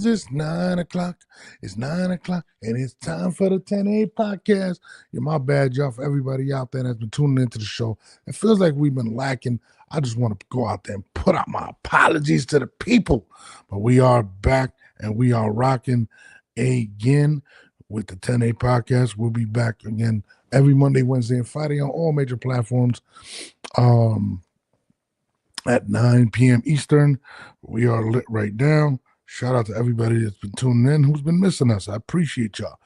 'cause it's 9 o'clock. It's 9 o'clock, and it's time for the 10A podcast. Yeah, my bad, y'all, for everybody out there that's been tuning into the show. It feels like we've been lacking. I just want to go out there and put out my apologies to the people. But we are back, and we are rocking again with the 10A podcast. We'll be back again every Monday, Wednesday, and Friday on all major platforms. At 9 p.m. Eastern. We are lit right now. Shout out to everybody that's been tuning in, who's been missing us. I appreciate y'all.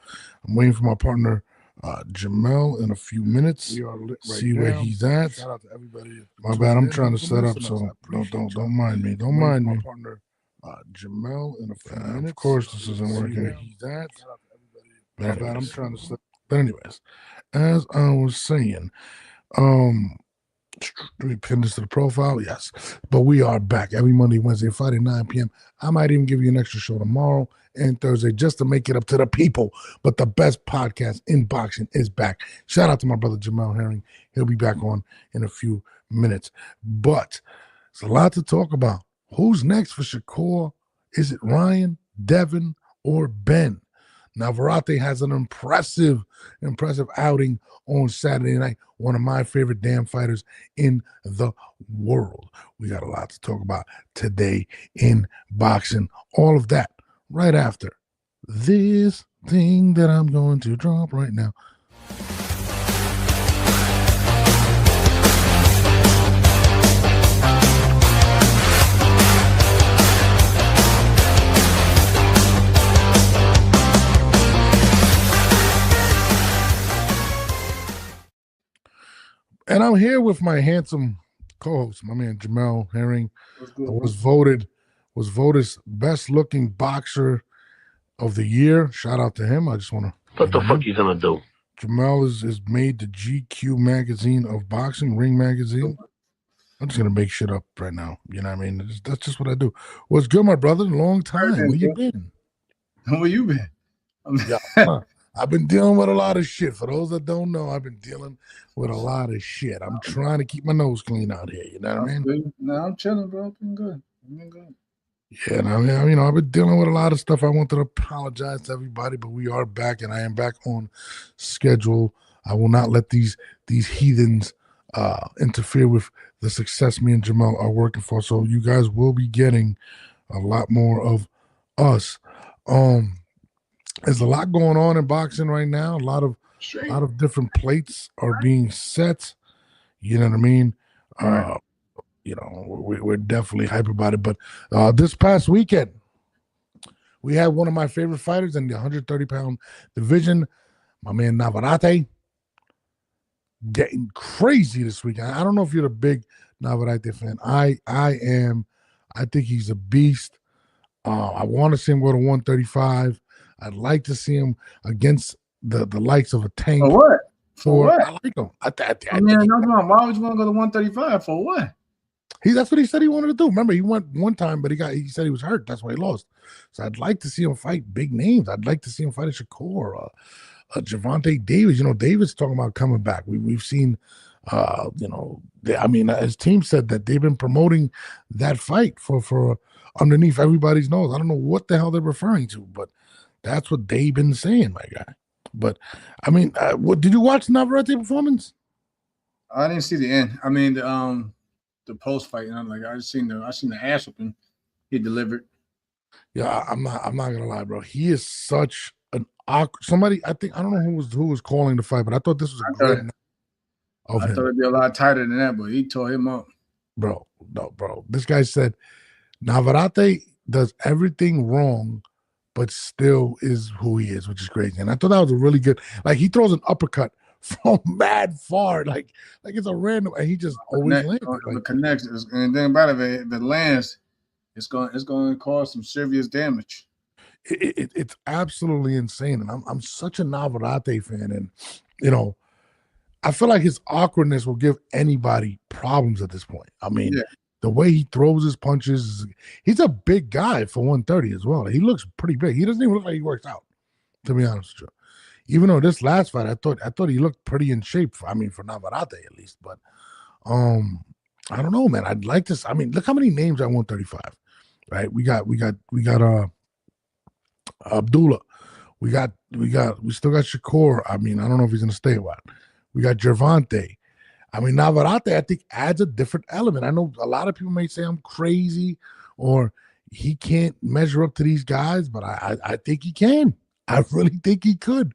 I'm waiting for my partner, Jamel, in a few minutes. We are lit right See now. Where he's at. Shout out to everybody. My bad. I'm trying to set up, so don't mind me. Don't mind me. My partner, Jamel, in a few minutes. Of course, this isn't working. Where he's at. My bad. I'm trying to set. But anyways, as I was saying, let me pin this to the profile. Yes. But we are back every Monday, Wednesday, Friday, 9 p.m. I might even give you an extra show tomorrow and Thursday just to make it up to the people. But the best podcast in boxing is back. Shout out to my brother Jamel Herring. He'll be back on in a few minutes. But there's a lot to talk about. Who's next for Shakur? Is it Ryan, Devin, or Ben? Navarrete has an impressive outing on Saturday night. One of my favorite damn fighters in the world. We got a lot to talk about today in boxing. All of that right after this thing that I'm going to drop right now. And I'm here with my handsome co-host, my man Jamel Herring. Was voted best looking boxer of the year. Shout out to him. I just want to. What the fuck you gonna do? Jamel is made the GQ magazine of boxing, Ring magazine. I'm just gonna make shit up right now. You know what I mean? That's just what I do. What's good, my brother? Long time. Where you been? Where you been? I've been dealing with a lot of shit. For those that don't know, I've been dealing with a lot of shit. I'm trying to keep my nose clean out here. You know what I mean? No, I'm chilling, bro. I've been good. Yeah, and I've been dealing with a lot of stuff. I wanted to apologize to everybody, but we are back, and I am back on schedule. I will not let these heathens interfere with the success me and Jamel are working for. So you guys will be getting a lot more of us. There's a lot going on in boxing right now. A lot of different plates are being set. You know what I mean? We're definitely hype about it. But this past weekend, we had one of my favorite fighters in the 130-pound division, my man Navarrete, getting crazy this weekend. I don't know if you're a big Navarrete fan. I am. I think he's a beast. I want to see him go to 135. I'd like to see him against the likes of a Tank. For what? I like him. Why would you want to go to 135 for what? That's what he said he wanted to do. Remember, he went one time, but he said he was hurt. That's why he lost. So I'd like to see him fight big names. I'd like to see him fight a Shakur, Gervonta Davis. You know, Davis talking about coming back. We've seen, his team said that they've been promoting that fight for underneath everybody's nose. I don't know what the hell they're referring to, but that's what they've been saying, my guy. But I mean, what did you watch Navarrete performance? I didn't see the end. I mean, the post fight, and I'm like, I seen the ass whooping he delivered. Yeah, I'm not gonna lie, bro. He is such an awkward somebody. I don't know who was calling the fight, but I thought this was a great night of him. I thought it'd be a lot tighter than that, but he tore him up. Bro. This guy said Navarrete does everything wrong, but still is who he is, which is crazy. And I thought that was a really good, like, he throws an uppercut from mad far, like it's a random, and he just always lands. The connections, and then about it, if it lands, it's going to cause some serious damage. It's absolutely insane, and I'm such a Navarrete fan, and you know, I feel like his awkwardness will give anybody problems at this point. I mean. Yeah. The way he throws his punches, he's a big guy for 130 as well. He looks pretty big. He doesn't even look like he works out, to be honest with you. Even though this last fight, I thought he looked pretty in shape. For Navarrete at least. But I don't know, man. I'd like to. I mean, look how many names at 135, right? We got Abdullah. We still got Shakur. I mean, I don't know if he's gonna stay a while. We got Gervonta. I mean, Navarrete, I think, adds a different element. I know a lot of people may say I'm crazy or he can't measure up to these guys, but I think he can. I really think he could.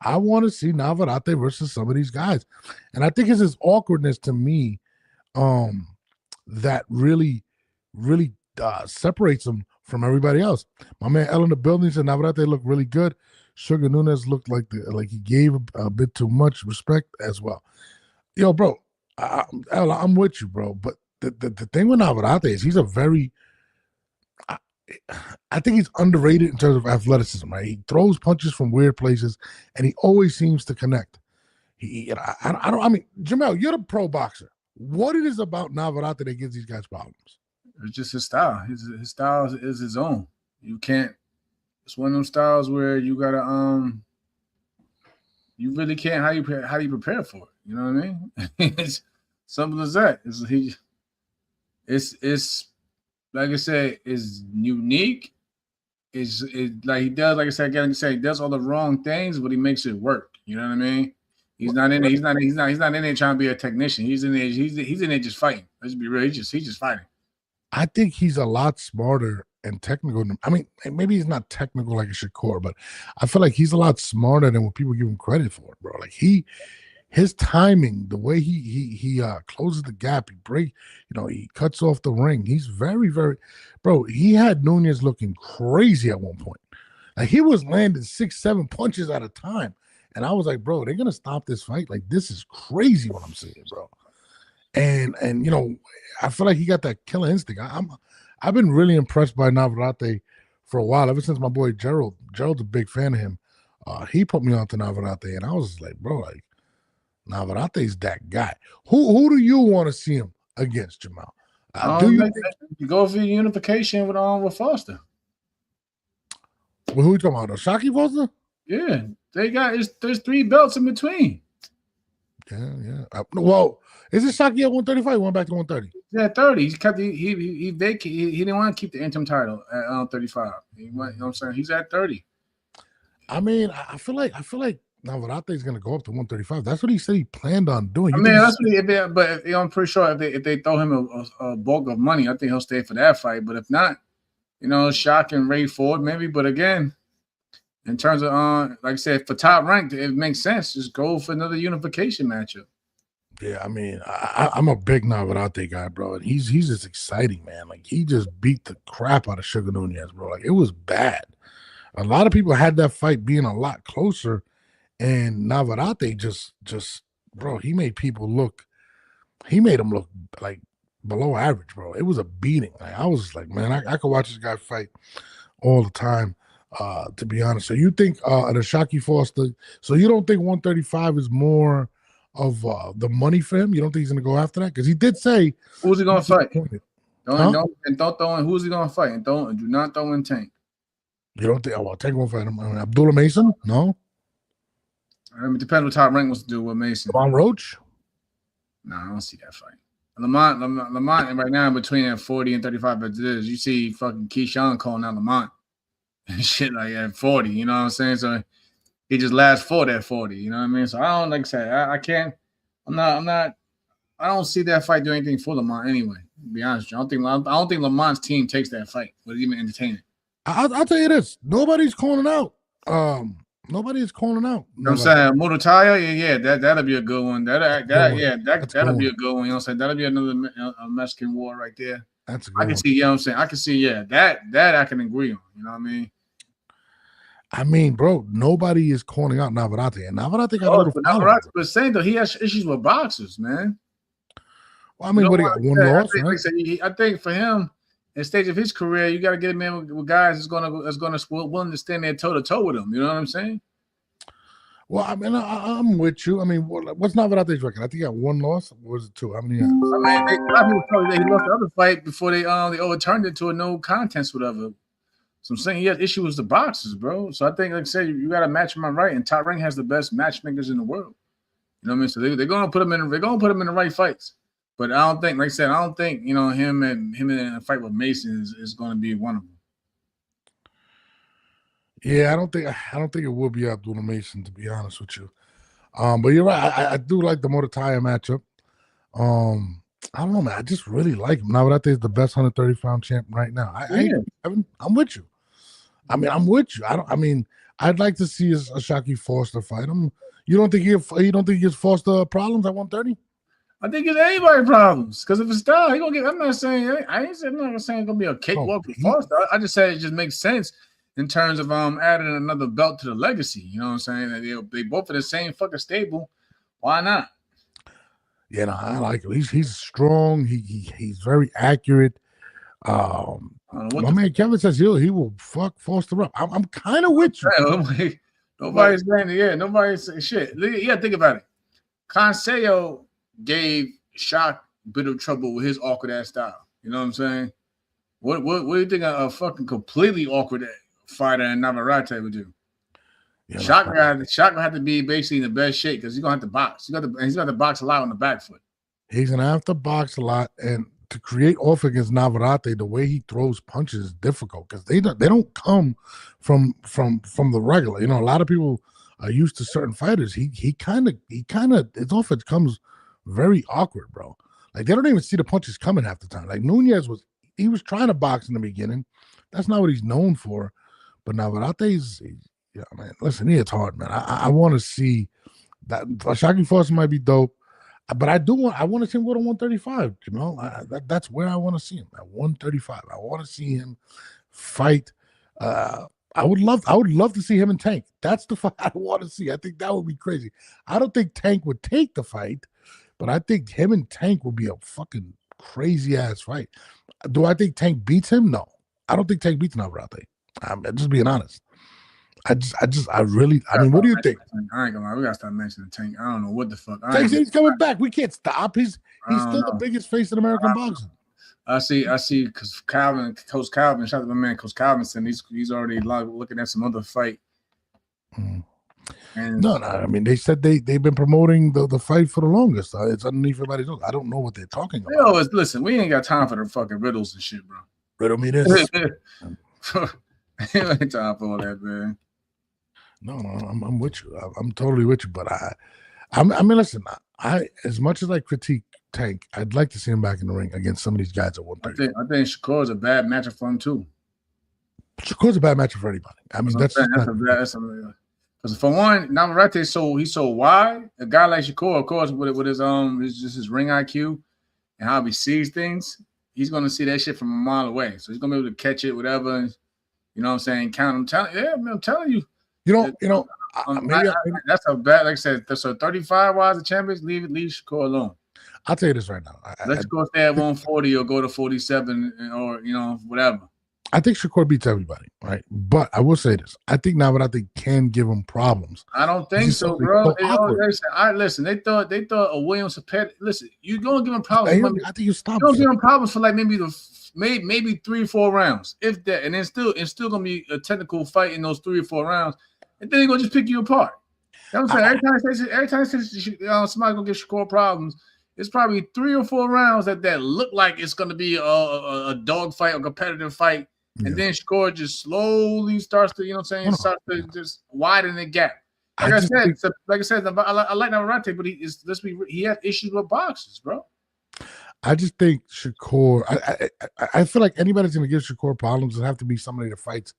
I want to see Navarrete versus some of these guys. And I think it's his awkwardness to me that really separates him from everybody else. My man El in the building said Navarrete looked really good. Sugar Nunes looked like he gave a bit too much respect as well. Yo, bro, I'm with you, bro. But the thing with Navarrete is he's a very I think he's underrated in terms of athleticism, right? He throws punches from weird places, and he always seems to connect. I mean, Jamel, you're the pro boxer. What it is about Navarrete that gives these guys problems? It's just his style. His style is his own. You can't. It's one of them styles where you gotta you really can't. How do you prepare for it? You know what I mean? It's simple as that. It's like I said, is unique. Is like he does, like I said, again, he does all the wrong things, but he makes it work. You know what I mean? He's not in it. He's not in there trying to be a technician. He's in there. He's in there just fighting. Let's be real. He's just fighting. I think he's a lot smarter and technical. I mean, maybe he's not technical like a Shakur, but I feel like he's a lot smarter than what people give him credit for, bro. Like his timing, the way he closes the gap, he cuts off the ring. He's very, very, bro. He had Nunes looking crazy at one point. Like he was landing 6-7 punches at a time, and I was like, bro, they're gonna stop this fight. Like this is crazy what I'm seeing, bro. And I feel like he got that killer instinct. I've been really impressed by Navarrete for a while. Ever since my boy Gerald's a big fan of him. He put me on to Navarrete, and I was like, bro, like. Navarrete's that guy. Who do you want to see him against, Jamal? Do you go for unification with Foster? Well, who you talking about? Shaki Foster? Yeah, there's 3 belts in between. Yeah. Well, is it Shaki at 135? He went back to 130. Yeah, 30. He didn't want to keep the interim title at 35. You know what I'm saying? He's at 30. I mean, I feel like Navarrete is going to go up to 135. That's what he said he planned on doing. I mean, that's what but I'm pretty sure if they throw him a bulk of money, I think he'll stay for that fight. But if not, Shock and Ray Ford maybe. But again, in terms of like I said, for top ranked, it makes sense. Just go for another unification matchup. Yeah, I mean, I'm a big Navarrete guy, bro, and he's just exciting, man. Like he just beat the crap out of Sugar Nunes, bro. Like it was bad. A lot of people had that fight being a lot closer. And Navarrete just, bro, he made him look like below average, bro. It was a beating. Like, I was like, man, I could watch this guy fight all the time, to be honest. So you think the Shaki Foster, so you don't think 135 is more of the money for him? You don't think he's going to go after that? Because he did say. Who's he going to fight? Don't throw in who's he going to fight? And do not throw in Tank. You don't think, Tank won't fight him. Abdullah Mason? No. It depends what top rank wants to do with Mason. Lamont Roach? No, I don't see that fight. Lamont right now between that 40 and 35 as it is. You see fucking Keyshawn calling out Lamont and shit like at 40, you know what I'm saying? So he just lasts for that 40, you know what I mean? So I don't, like I said, I don't see that fight do anything for Lamont anyway, to be honest with you. I don't think Lamont's team takes that fight, but even entertaining. I'll tell you this. Nobody's calling out. Nobody is calling out. You know what I'm saying? Murutaya, that'll be a good one. That'll be a good one. You know what I'm saying? That'll be another Mexican war right there. That's a good one. I can see, you know what I'm saying? I can see, that I can agree on. You know what I mean? I mean, bro, nobody is calling out Navarrete. And Navarrete got a little Navarrete, but saying though, he has issues with boxers, man. Well, I mean, what he got? One loss, right? I think for him, in stage of his career, you got to get him in with guys that's willing to stand there toe to toe with him. You know what I'm saying? Well, I mean, I'm with you. I mean, what's Navarrete's record? I think he got 1 loss. Or was it 2? How many? I mean, a lot of people told me that he lost the other fight before they overturned it to a no contest, whatever. So I'm saying he had issues with the boxers, bro. So I think, like I said, you got to match him right. And Top Rank has the best matchmakers in the world. You know what I mean? So they're gonna put him in. They're gonna put him in the right fights. But I don't think, like I said, him in a fight with Mason is going to be one of them. Yeah, I don't think it will be Abdul Mason, to be honest with you. But you're right. I do like the Motataya matchup. I don't know, man. I just really like him. Navarrete is the best 130-pound champ right now. I agree, Kevin. I'm with you. I mean, I'm with you. I'd like to see a Shaki Foster fight him. You don't think he gives Foster problems at 130? I think it's anybody problems because if it's style, he gonna get. I'm not saying I'm not saying it's gonna be a cakewalk with Foster. I just said it just makes sense in terms of adding another belt to the legacy. You know what I'm saying? That they both are the same fucking stable. Why not? Yeah, no, I like him. He's strong. He's very accurate. My man Kevin says he will fuck Foster up. I'm kind of with you. Nobody's saying nobody's saying shit. Yeah, think about it. Consejo gave Shaq a bit of trouble with his awkward ass style. You know what I'm saying? What do you think a fucking completely awkward fighter and Navarrete would do? Yeah, Shaq gonna have to be basically in the best shape because he's gonna have to box. He's got to box a lot on the back foot. He's gonna have to box a lot, and to create off against Navarrete, the way he throws punches is difficult because they don't come from the regular. You know, a lot of people are used to certain fighters. He kind of his offense comes very awkward, bro. Like they don't even see the punches coming half the time. Like Nunez was trying to box in the beginning. That's not what he's known for. But Navarrete's, yeah, man. Listen, he hits hard, man. I want to see that. Shaki Foster might be dope, but I want to see him go to 135. You know, that's where I want to see him at 135. I want to see him fight. I would love to see him and Tank. That's the fight I want to see. I think that would be crazy. I don't think Tank would take the fight, but I think him and Tank would be a fucking crazy ass fight. Do I think Tank beats him? No, I don't think Tank beats Navarrete. I'm just being honest. I mean, what do you think? I ain't gonna lie, we gotta stop mentioning Tank. I don't know what the fuck. He's coming back. We can't stop. He's still the biggest face in American boxing. I see, because Coach Calvin, shout out to my man, Coach Calvinson, he's already looking at some other fight. And no, I mean, they said they've been promoting the fight for the longest. It's underneath everybody's nose. I don't know what they're talking about. Listen, we ain't got time for the fucking riddles and shit, bro. Riddle me this. Ain't time for all that, man. No, I'm with you. I'm totally with you. But I mean, listen. As much as I critique Tank, I'd like to see him back in the ring against some of these guys at 130. I think Shakur's a bad matchup for him too. Shakur's a bad matchup for anybody. I mean, that's because for one, Navarrete he's so wide. A guy like Shakur, of course, with his ring IQ and how he sees things, he's gonna see that shit from a mile away. So he's gonna be able to catch it, whatever. You know what I'm saying? I'm telling you. Maybe that's a bad. Like I said, so 35 wise of champions, leave Shakur alone. I'll tell you this right now. Let's go stay at 140 or go to 47 or whatever. I think Shakur beats everybody, right? But I will say this: I think Navarrete can give him problems. I don't think so, bro. Listen, they thought a Williams. Listen, you're gonna give him problems. I think you stop. You're gonna give him problems for like maybe 3 or 4 rounds, if that, and then it's still gonna be a technical fight in those 3 or 4 rounds, and then they're gonna just pick you apart. That's what I'm saying. Every time somebody's gonna give Shakur problems, it's probably 3 or 4 rounds that look like it's gonna be a dog fight or competitive fight. And then Shakur just slowly starts to, starts to just widen the gap. Like I said, I like Navarrete, but he has issues with boxes, bro. I just think Shakur. I feel like anybody's going to give Shakur problems. It'll have to be somebody that fights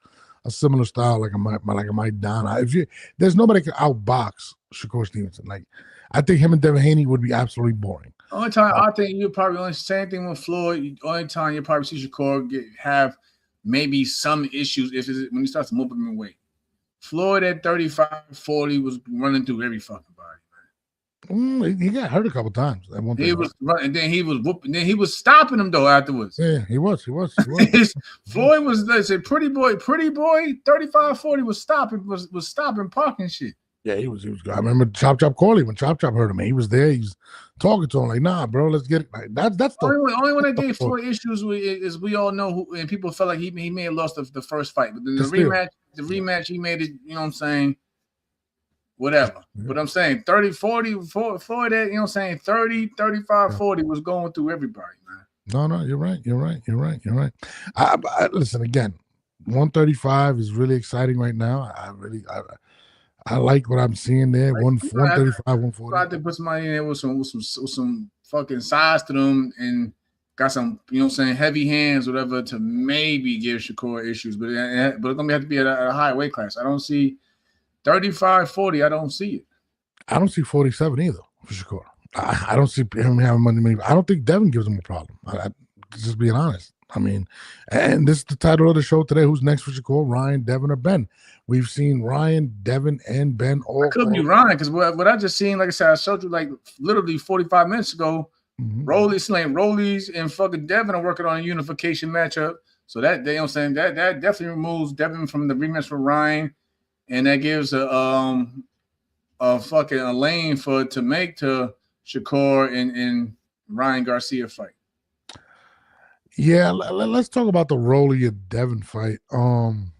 a similar style, like a Maidana. There's nobody can outbox Shakur Stevenson. Like I think him and Devin Haney would be absolutely boring. Only time I think you probably same thing with Floyd. Only time you probably see Shakur have maybe some issues when he starts to move him in weight. Floyd at 35, 40 was running through every fucking body, man. He got hurt a couple times. He was running, and then he was whooping. Then he was stopping him though afterwards. Yeah, he was. Floyd was pretty boy, 35, 40 was stopping parking shit. Yeah, he was good. I remember Chop Corley when Chop hurt him. He was there. He's talking to him like, "Nah, bro, let's get it." Like, that's the only one that gave Floyd issues is we all know who, and people felt like he may have lost the first fight, but then the rematch he made it. You know what I'm saying? Whatever. Yeah. But I'm saying 30, 40 for that. You know what I'm saying? 30, 35, 40 was going through everybody, man. No, you're right. Listen again. 135 is really exciting right now. I like what I'm seeing there. 135, 140. I have to put somebody in there with some fucking size to them and got some, you know what I'm saying, heavy hands, whatever, to maybe give Shakur issues. But it's gonna have to be at a high weight class. I don't see 35, 40. I don't see it. I don't see 47 either for Shakur. I don't see him having money. I don't think Devin gives him a problem. Just being honest. I mean, and this is the title of the show today. Who's next for Shakur? Ryan, Devin, or Ben? We've seen Ryan, Devin, and Ben all. It could be Ryan because what I just seen, like I said, I showed you like literally 45 minutes ago. Rollies and fucking Devin are working on a unification matchup. So that, you know what I'm saying, that definitely removes Devin from the rematch for Ryan, and that gives a lane to make to Shakur and Ryan Garcia fight. Yeah, let's talk about the Rolly and Devin fight. I'm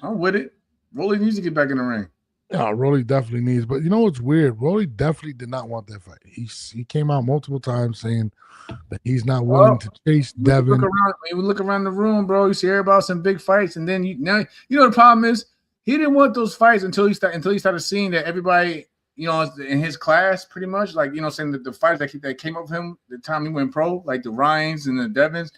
with it. Rolly needs to get back in the ring. Yeah, Rolly definitely needs. But you know what's weird? Rolly definitely did not want that fight. He came out multiple times saying that he's not willing to chase Devin. You look around the room, bro. You see everybody some big fights, and then you know the problem is he didn't want those fights until he started seeing that everybody, you know, in his class, pretty much, like, you know, saying that the fighters that came up with him the time he went pro, like the Ryans and the Devins.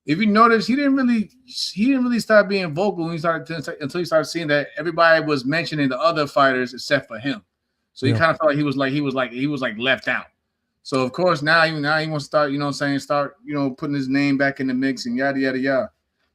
If you notice, he didn't really start being vocal until he started seeing that everybody was mentioning the other fighters except for him. So he kind of felt like he was left out. So of course now he wants to start, you know what I'm saying, putting his name back in the mix and yada yada yada.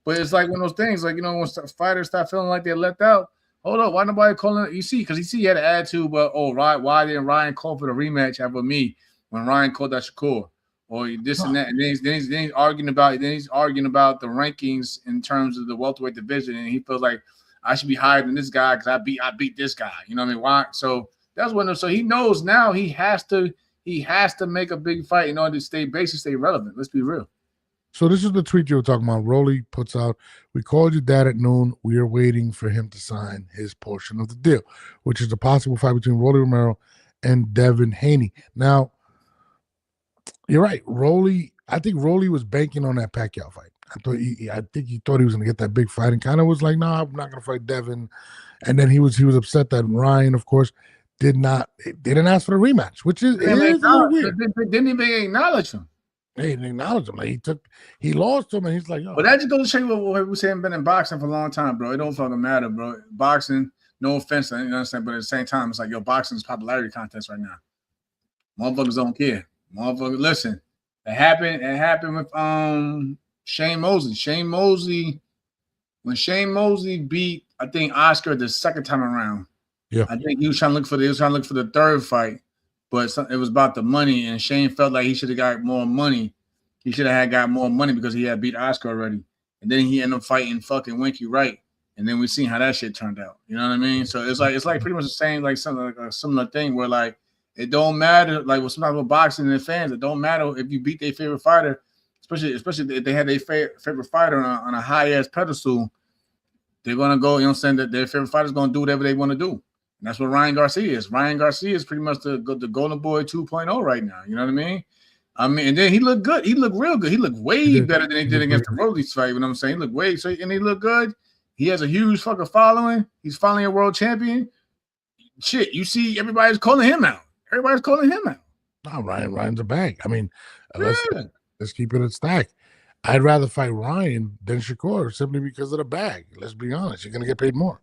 But it's like one of those things, like, you know, when fighters start feeling like they're left out. Hold up, why nobody calling? Because he had an attitude, but why didn't Ryan call for the rematch with me when Ryan called that Shakur? Or this and that, and then he's arguing about the rankings in terms of the welterweight division, and he feels like I should be higher than this guy because I beat this guy. You know what I mean? Why? So that's what. So he knows now he has to make a big fight in order to stay relevant. Let's be real. So this is the tweet you were talking about. Rolly puts out, "We called your dad at noon. We are waiting for him to sign his portion of the deal, which is a possible fight between Rolly Romero and Devin Haney." Now, you're right. I think Rolly was banking on that Pacquiao fight. I think he thought he was going to get that big fight and kind of was like, "Nah, I'm not going to fight Devin." And then he was upset that Ryan, of course, didn't ask for the rematch, which is weird. Didn't even acknowledge him. They didn't acknowledge him. Like he lost to him, and he's like, "Oh." But that just goes to show you what we saying. Been in boxing for a long time, bro. It don't fucking matter, bro. Boxing, no offense, you know what I'm saying, but at the same time, it's like, yo, boxing's popularity contest right now. Motherfuckers don't care. Motherfucker, listen. It happened with Shane Mosley. When Shane Mosley beat, I think, Oscar the second time around. Yeah. I think he was trying to look for the third fight, but it was about the money, and Shane felt like he should have got more money. He should have got more money because he had beat Oscar already. And then he ended up fighting fucking Winky Wright. And then we seen how that shit turned out. You know what I mean? So it's like pretty much the same, like something like a similar thing where, like, it don't matter, like with sometimes with boxing and the fans, it don't matter if you beat their favorite fighter, especially if they have their favorite fighter on a high ass pedestal, they're gonna go, you know what I'm saying, that their favorite fighter's gonna do whatever they want to do. And that's what Ryan Garcia is. Ryan Garcia is pretty much the Golden Boy 2.0 right now. You know what I mean? And then he looked good. He looked real good. He looked way better than he did against the Rollies fight. You know what I'm saying? He looked and he looked good. He has a huge fucking following. He's finally a world champion. Shit, you see everybody's calling him out. Everybody's calling him out. No, Ryan's a bag. I mean, let's keep it a stack. I'd rather fight Ryan than Shakur simply because of the bag. Let's be honest. You're going to get paid more.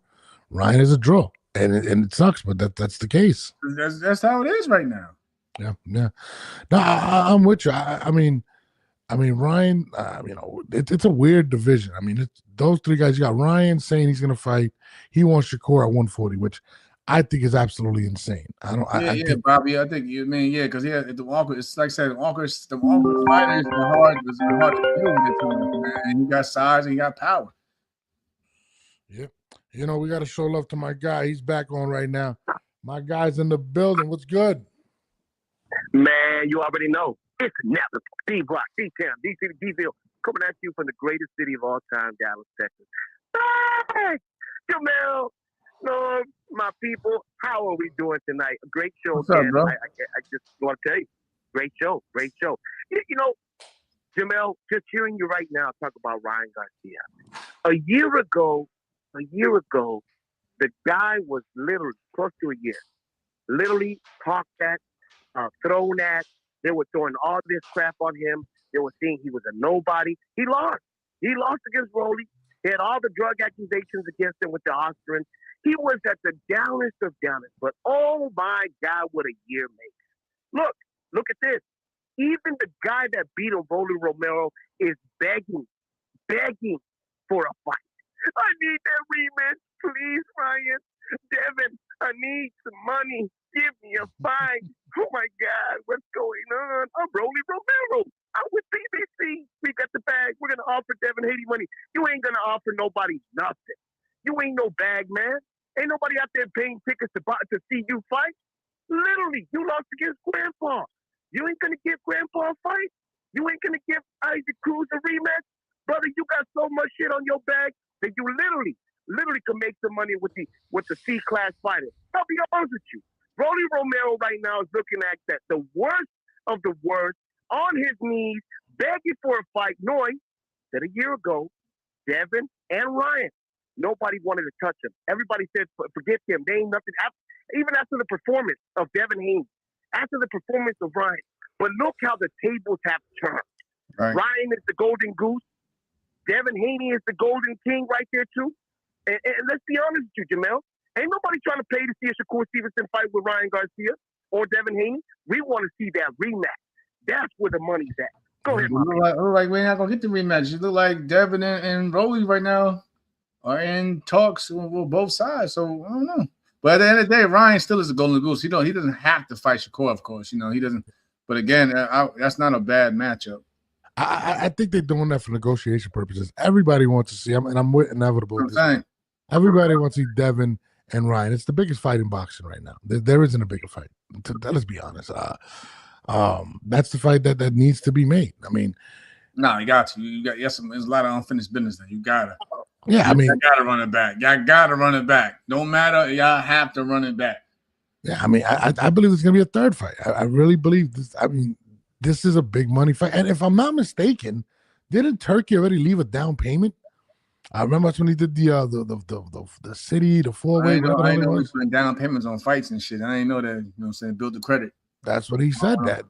Ryan is a draw, and it sucks, but that's the case. That's how it is right now. Yeah. No, I'm with you. I mean, Ryan. It's a weird division. I mean, it's those three guys. You got Ryan saying he's going to fight. He wants Shakur at 140, which I think is absolutely insane. Bobby. I think you mean because the Walker. It's like I said, the Walker fighters are hard to deal with, man. And he got size and he got power. Yep. You know, we got to show love to my guy. He's back on right now. My guy's in the building. What's good? Man, you already know. It's Napa, D-Block, D-Town, D-City, D-Ville, coming at you from the greatest city of all time, Dallas, Texas. Hey, Jamel, my people, how are we doing tonight? A great show. What's up, bro? I just want to tell you, great show. You know, Jamel, just hearing you right now talk about Ryan Garcia. year ago, the guy was literally close to a year, literally talked at, thrown at. They were throwing all this crap on him. They were saying he was a nobody. He lost. He lost against Rolly. He had all the drug accusations against him with the Austrian. He was at the downest of downest. But oh my God, what a year makes. Look at this. Even the guy that beat him, Rolly Romero, is begging for a fight. I need that rematch, please, Ryan. Devin, I need some money. Give me a fight. Oh my God, what's going on? I'm Rolly Romero. I'm with BBC. We got the bag. We're gonna offer Devin Haney money. You ain't gonna offer nobody nothing. You ain't no bag, man. Ain't nobody out there paying tickets to see you fight. Literally, you lost against Grandpa. You ain't gonna give Grandpa a fight. You ain't gonna give Isaac Cruz a rematch, brother. You got so much shit on your bag that you literally can make some money with the C-class fighters. I'll be honest with you. Rolly Romero right now is looking at that the worst of the worst, on his knees, begging for a fight, knowing that a year ago, Devin and Ryan, nobody wanted to touch him. Everybody said, forget him. They ain't nothing. Even after the performance of Devin Haney, after the performance of Ryan. But look how the tables have turned. Right. Ryan is the golden goose. Devin Haney is the golden king right there, too. And let's be honest with you, Jamel. Ain't nobody trying to pay to see a Shakur Stevenson fight with Ryan Garcia or Devin Haney. We want to see that rematch. That's where the money's at. Go ahead, like we're not gonna get the rematch. You look like Devin and Rolly right now are in talks with both sides. So I don't know. But at the end of the day, Ryan still is a golden goose. He doesn't have to fight Shakur, of course. He doesn't. But again, that's not a bad matchup. I think they're doing that for negotiation purposes. Everybody wants to see him, and I'm with Inevitable. Everybody wants to see Devin and Ryan. It's the biggest fight in boxing right now. There isn't a bigger fight. Let's be honest. That's the fight that needs to be made. I mean, no, you got to. There's a lot of unfinished business there. You gotta. Yeah, I mean, you gotta run it back. Y'all gotta run it back. Don't matter. Y'all have to run it back. Yeah, I mean, I believe it's gonna be a third fight. I really believe this. I mean, this is a big money fight. And if I'm not mistaken, didn't Turkey already leave a down payment? I remember that's when he did the city, the four-way. I know he's putting down payments on fights and shit. I didn't know that. You know what I'm saying? Build the credit. That's what he said. That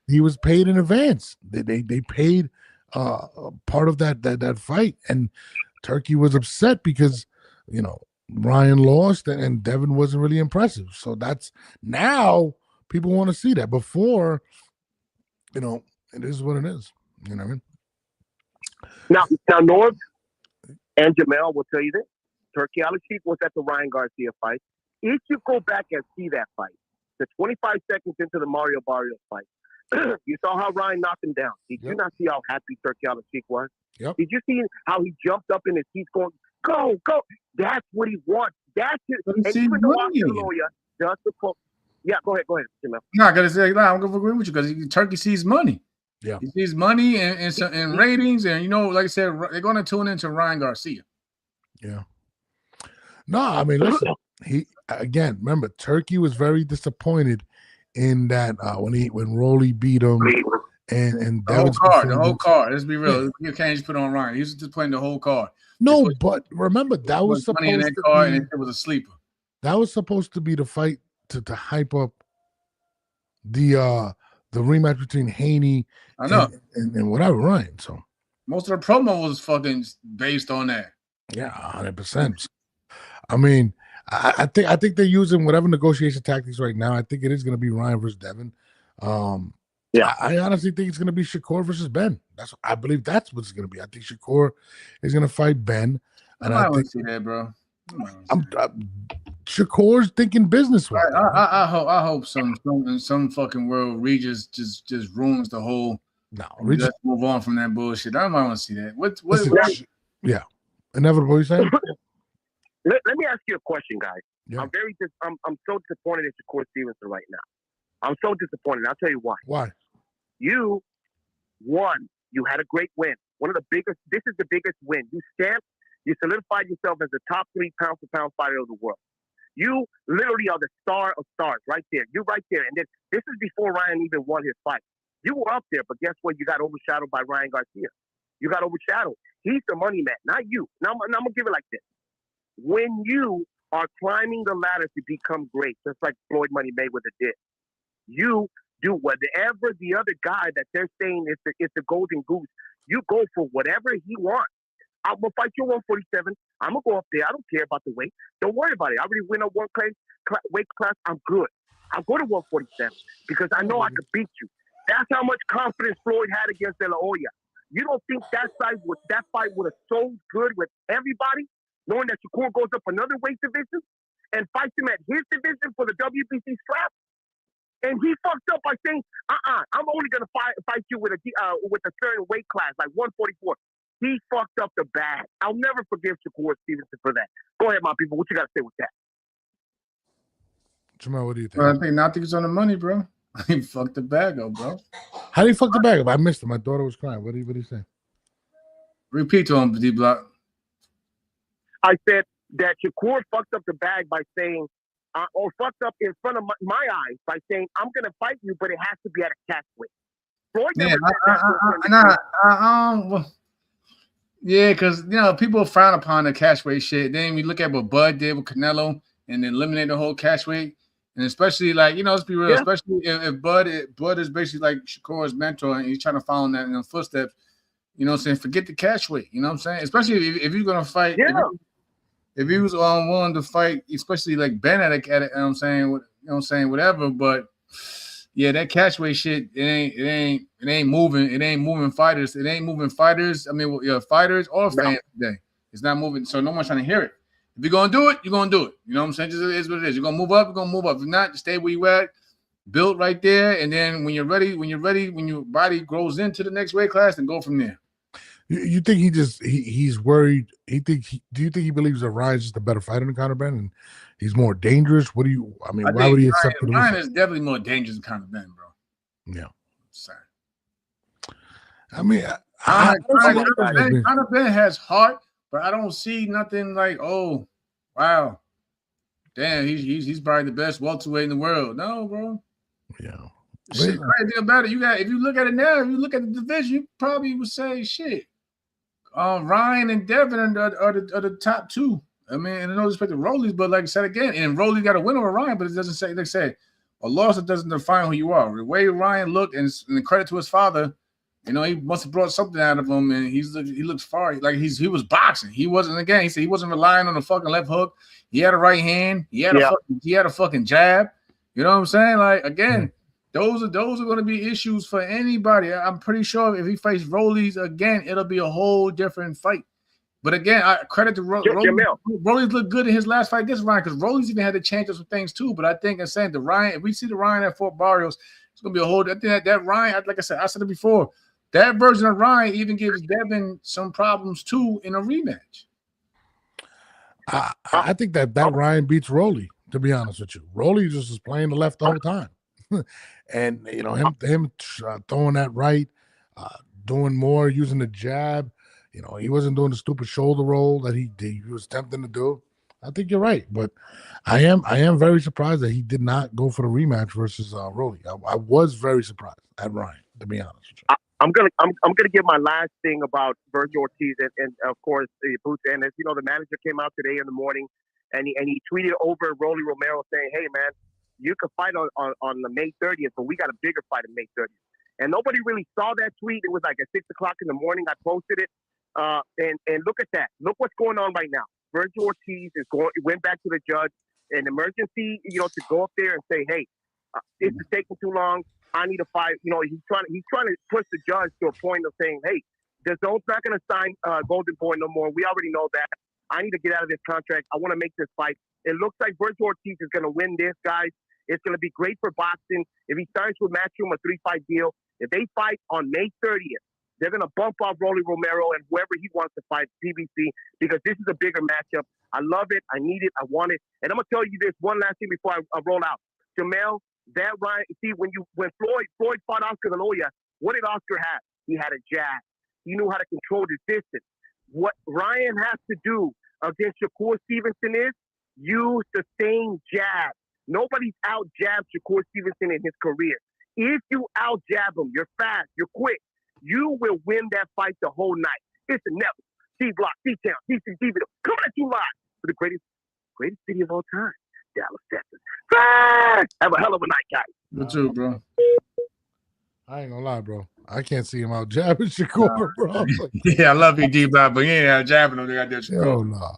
he was paid in advance. They paid part of that fight, and Turkey was upset because Ryan lost and Devin wasn't really impressive. So that's now people want to see that. Before, it is what it is. You know what I mean? Now, Norv and Jamel will tell you this. Turkey Al-Sheikh was at the Ryan Garcia fight. If you go back and see that fight, the 25 seconds into the Mario Barrios fight, you saw how Ryan knocked him down. Did you not see how happy Turkey Al-Sheikh was? Yep. Did you see how he jumped up in his seat going, go, go? That's what he wants. That's it. And even though I'm the lawyer, just the quote. Yeah, go ahead, Jamel. No, because I'm going to agree with you because Turkey sees money. Yeah. He sees money and ratings, and like I said, they're going to tune into Ryan Garcia. Yeah. No, I mean, listen. Remember, Turkey was very disappointed in that when Rolly beat him and the whole card. Let's be real. Yeah. You can't just put on Ryan. He was just playing the whole card. No, but remember that was supposed in that to card, be. And it was a sleeper. That was supposed to be the fight to hype up the rematch between Haney and whatever Ryan. So most of the promo was fucking based on that. Yeah, 100%. I mean, I think they're using whatever negotiation tactics right now. I think it is going to be Ryan versus Devin. I honestly think it's going to be Shakur versus Ben. I believe that's what it's going to be. I think Shakur is going to fight Ben. And I want to see that, bro. Shakur's thinking business. I hope some fucking world Regis just ruins the whole. No, let's move on from that bullshit. I might want to see that. What yeah, Inevitable. You saying? Let me ask you a question, guys. Yeah. I'm so disappointed in Shakur Stevenson right now. I'm so disappointed. I'll tell you why. Why? You won. You had a great win. One of the biggest. This is the biggest win. You solidified yourself as the top 3 pound-for-pound fighter of the world. You literally are the star of stars right there. You're right there. And then this is before Ryan even won his fight. You were up there, but guess what? You got overshadowed by Ryan Garcia. You got overshadowed. He's the money man, not you. Now I'm gonna give it like this. When you are climbing the ladder to become great, just like Floyd Money Mayweather did, you do whatever the other guy that they're saying is the golden goose. You go for whatever he wants. I'm gonna fight you 147. I'm gonna go up there. I don't care about the weight. Don't worry about it. I already win a weight class. I'm good. I'll go to 147 because I know I could beat you. That's how much confidence Floyd had against De La Hoya. You don't think that fight would have sold good with everybody, knowing that Shakur goes up another weight division and fights him at his division for the WBC strap? And he fucked up by saying, I'm only gonna fight you with a certain weight class, like 144. He fucked up the bag. I'll never forgive Shakur Stevenson for that. Go ahead, my people. What you got to say with that? Jamal, what do you think? Well, I think it's on the money, bro. He fucked the bag up, bro. How did he fuck the bag up? I missed him. My daughter was crying. What did he say? Repeat to him, D-Block. I said that Shakur fucked up the bag by saying, or fucked up in front of my eyes by saying, I'm going to fight you, but it has to be at a catchweight. Floyd never said that. Yeah, because, people frown upon the catchweight shit. Then we look at what Bud did with Canelo and eliminate the whole catchweight. And especially, let's be real, especially if Bud is basically like Shakur's mentor and he's trying to follow in that footsteps, forget the catchweight, you know what I'm saying? Especially if you're going to fight, if he was willing to fight, especially like Ben at it, whatever. But yeah, that catchweight shit, it ain't moving fighters. It ain't moving fighters. I mean, fighters or fans today. It's not moving, so no one's trying to hear it. If you're gonna do it, you're gonna do it. You know what I'm saying? Just it is what it is. You're gonna move up, you're gonna move up. If not, just stay where you at, built right there, and then when you're ready, when your body grows into the next weight class, then go from there. You think he's worried? Do you think he believes that Ryan's just a better fighter than Conor Benn and he's more dangerous? Why would he accept it? Ryan is definitely more dangerous than Conor Benn, bro. Yeah. Sorry. I mean, Conor Benn has heart, but I don't see nothing like, oh, wow, damn, he's probably the best welterweight in the world. No, bro. Yeah. Shit, crazy about it. If you look at it now, if you look at the division, you probably would say, shit. Ryan and Devin are the top two. I mean, and I know respect to Rollies, but like I said again, and Rollies got a win over Ryan, but it doesn't say, like I said, a loss that doesn't define who you are. The way Ryan looked, and credit to his father, he must have brought something out of him, and he looks far. Like he was boxing. He wasn't, again, he said he wasn't relying on the fucking left hook. He had a right hand. He had a fucking jab. You know what I'm saying? Like, again, those are going to be issues for anybody. I'm pretty sure if he fights Rollies again, it'll be a whole different fight. But again, I credit to Rollies. Rollies looked good in his last fight against Ryan because Rollies even had to change up some things too. But I think I'm saying if we see the Ryan at Fort Barrios, it's going to be a whole. I think that Ryan, like I said it before, that version of Ryan even gives Devin some problems too in a rematch. I think that Ryan beats Rolly. To be honest with you, Rolly just was playing the left the whole time. And him throwing that right, doing more, using the jab. He wasn't doing the stupid shoulder roll that he was attempting to do. I think you're right, but I am very surprised that he did not go for the rematch versus Rolly. I was very surprised at Ryan, to be honest with you. I'm gonna give my last thing about Virgil Ortiz and of course Boots. And as you know, the manager came out today in the morning and he tweeted over Rolly Romero saying, "Hey man, you could fight on the May 30th, but we got a bigger fight on May 30th." And nobody really saw that tweet. It was like at 6 o'clock in the morning. I posted it. And look at that. Look what's going on right now. Virgil Ortiz went back to the judge, an emergency, to go up there and say, "Hey, this is taking too long. I need a fight." He's trying to push the judge to a point of saying, "Hey, the zone's not going to sign Golden Boy no more. We already know that. I need to get out of this contract. I want to make this fight." It looks like Virgil Ortiz is going to win this, guys. It's going to be great for boxing. If he signs with Matchroom a 3-fight deal, if they fight on May 30th, they're going to bump off Rolly Romero and whoever he wants to fight, PBC, because this is a bigger matchup. I love it. I need it. I want it. And I'm going to tell you this one last thing before I roll out. Jamel, that Ryan, see, when Floyd fought Oscar De La Hoya, what did Oscar have? He had a jab. He knew how to control the distance. What Ryan has to do against Shakur Stevenson is use the same jab. Nobody's out-jabbed Shakur Stevenson in his career. If you out-jab him, you're fast, you're quick, You will win that fight the whole night. It's the network. D-Block, D-Town, DC, D-Video, coming at you live for the greatest city of all time, Dallas, Texas. Have a hell of a night, guys. You too, bro. I ain't gonna lie, bro. I can't see him out jabbing Shakur, bro. Yeah, I love you, D-Block, but he ain't out jabbing him. They got that Shakur. No.